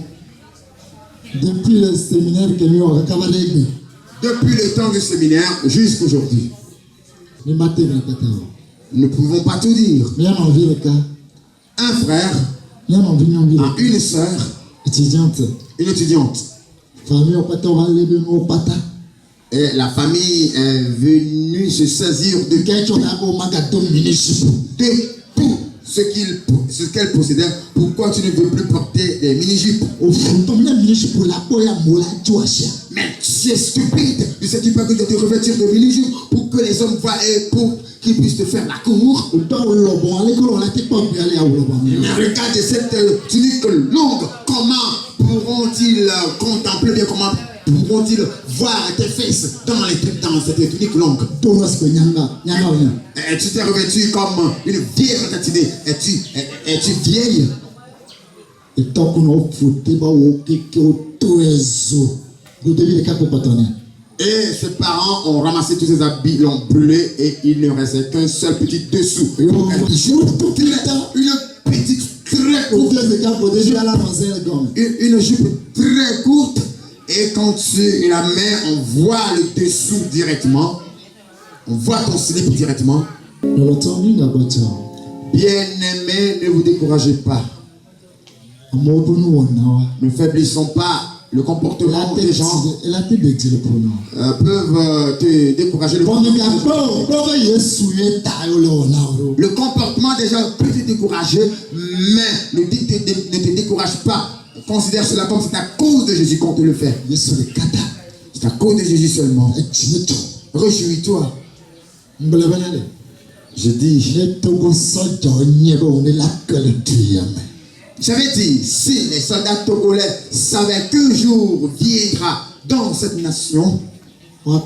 [SPEAKER 2] Depuis le séminaire
[SPEAKER 1] depuis le temps du séminaire jusqu'aujourd'hui. Nous ne pouvons pas tout dire. Un frère a une sœur, une étudiante. Et la famille est venue se saisir de tout ce qu'elle possédait. Pourquoi tu ne veux plus porter des mini-jupes? Mais tu es stupide. Ne sais-tu pas que tu dois te revêtir de mini-jupes pour que les hommes voient et pour qu'ils puissent te faire la cour? Mais regarde cette tunique longue. Comment pourront-ils contempler bien, comment pourront-ils voir tes fesses dans cette tunique longue? Et tu t'es revêtu comme une vieille racatinée. Es-tu vieille? Et ses parents ont ramassé tous ses habits, l'ont brûlé et il ne restait qu'un seul petit dessous. Une petite très courte. Une jupe très courte. Et quand tu la mets, on voit le dessous directement. On voit ton slip directement. Bien-aimés, ne vous découragez pas. Ne faiblissons pas. Le comportement des gens peuvent te décourager. Le comportement des gens peut te décourager, mais ne te décourage pas. Considère cela comme c'est à cause de Jésus qu'on te le fait. C'est à cause de Jésus seulement. Réjouis-toi. Je dis, j'avais dit, si les soldats togolais savaient qu'un jour viendra dans cette nation, eux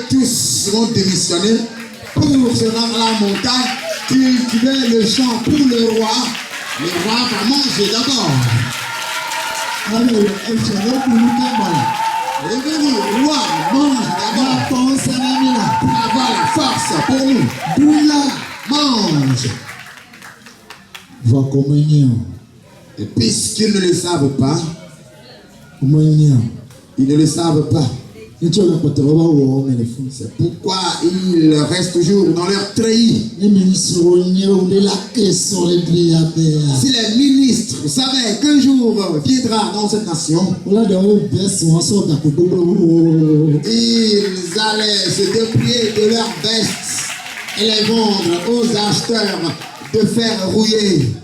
[SPEAKER 1] tous vont démissionner pour se rendre à la montagne, cultiver le champ pour le roi. Le roi va manger d'abord. Le roi mange d'abord pour avoir la force pour nous. Mange. Et puisqu'ils ne le savent pas, ils ne le savent pas. C'est pourquoi ils restent toujours dans leur treillis. Si les ministres savaient qu'un jour viendra dans cette nation, ils allaient se dépouiller de leurs vestes et les vendre aux acheteurs de fer rouillé.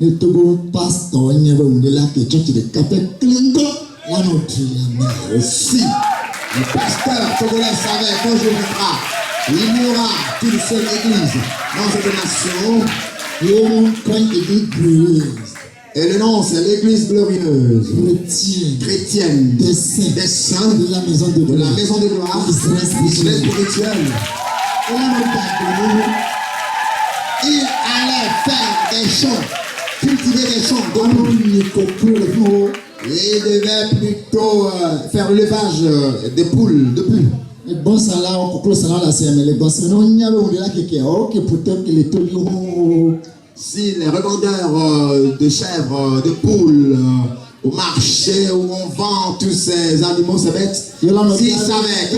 [SPEAKER 1] Si le pasteur togolais savait qu'un jour viendra, il y aura qu'une seule église dans cette nation. Et le nom, c'est l'église glorieuse, chrétienne, des saints, de la maison de gloire, Israël spirituel. Il allait faire des champs, cultiver des champs. Il devait plutôt faire l'élevage des poules, de poules. Si les revendeurs de chèvres, de poules, au marché où on vend tous ces animaux, ces bêtes, s'ils savaient que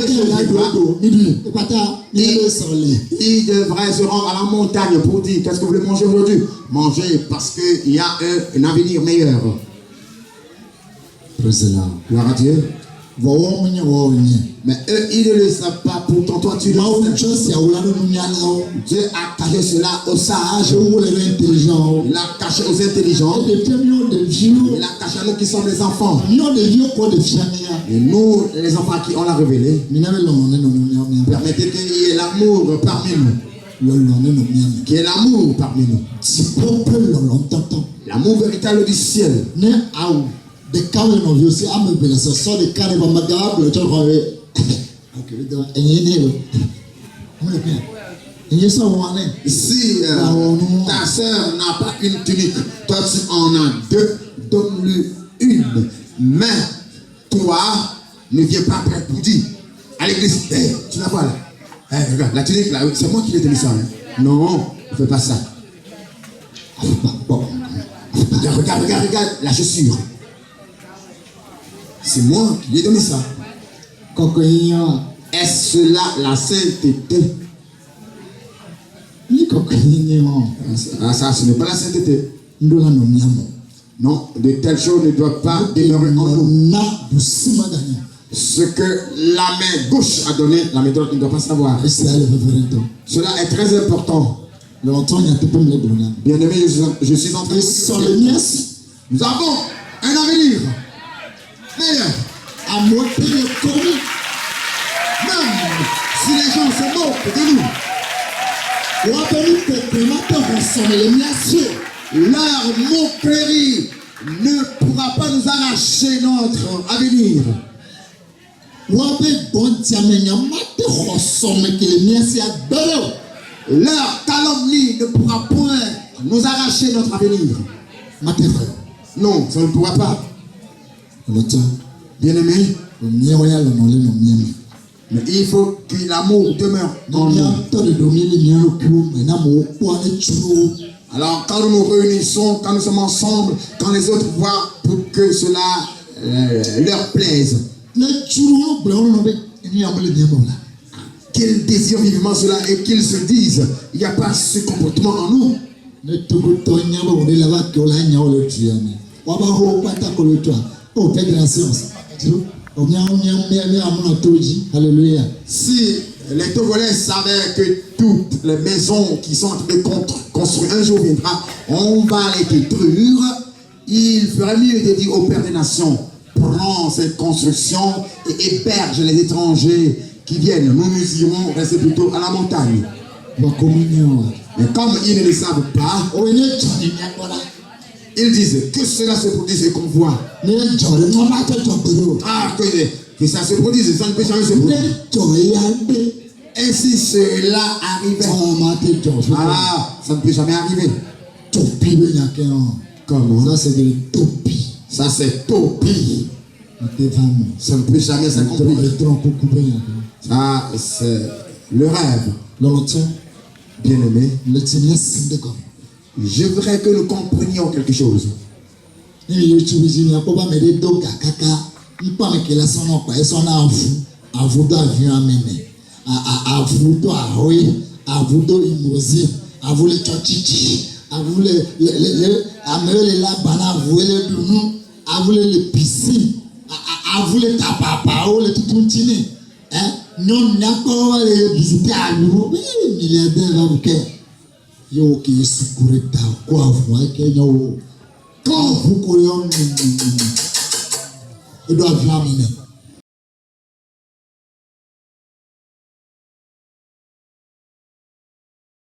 [SPEAKER 1] ils devraient se rendre à la montagne pour dire qu'est-ce que vous voulez manger aujourd'hui? Manger parce qu'il y a un avenir meilleur. Gloire à Dieu. Mais eux, ils ne le savent pas. Pourtant, toi, tu le sais. Dieu a caché cela aux sages. Il a caché aux intelligents. Il a caché à nous qui sommes les enfants. Et nous, les enfants qui ont la révélé, permettez qu'il y ait l'amour parmi nous. Qu'il y ait l'amour parmi nous. L'amour véritable du ciel.
[SPEAKER 2] The cow of you see, I'm a bill, so the carry of my dog, which are okay, and you yes, I want it.
[SPEAKER 1] Si ta soeur n'a pas une tunique, toi tu en as deux, donne-lui une. Mais toi, ne viens pas pour dire à l'église, hey, tu la vois là. Hey, regarde, la tunique là, c'est moi qui l'ai donné ça. Hein. Non, ne fais pas ça. Bon. Regarde, la chaussure. C'est moi qui lui ai donné ça. Est-ce cela la sainteté? Ah, ça, ce n'est pas la sainteté. Non, de telles choses ne doivent pas demeurer en nous. Ce que la main gauche a donné, la main droite ne doit pas savoir. Cela est très important. Bien-aimé, je suis en train de... Nous avons un avenir meilleur. Même si les gens se moquent de nous, leur moquerie ne pourra pas nous arracher notre avenir. Leur calomnie ne pourra point nous arracher notre avenir. Non, ça ne pourra pas. Bien-aimé, mais il faut que l'amour demeure en nous. Alors quand nous nous réunissons, quand nous sommes ensemble, quand les autres voient pour que cela leur plaise, qu'ils désirent vivement cela et qu'ils se disent, il n'y a pas ce comportement en nous.
[SPEAKER 2] Alléluia.
[SPEAKER 1] Si les Togolais savaient que toutes les maisons qui sont en train de construire un jour viendra, on va les détruire, il ferait mieux de dire au Père des Nations, prends cette construction et héberge les étrangers qui viennent. Nous irons rester plutôt à la montagne. Mais comme ils ne le savent pas, ils disent que cela se produise et qu'on voit. Ah, que ça se produise, ça ne peut jamais se produire. Et si cela arrivait, ah, ça ne peut jamais arriver. Comment?
[SPEAKER 2] Ça c'est de topi.
[SPEAKER 1] Ça c'est topi. Ça ne peut jamais s'accomplir. Ça c'est le rêve. Bien-aimé, je voudrais que nous comprenions quelque chose.
[SPEAKER 2] Quand vous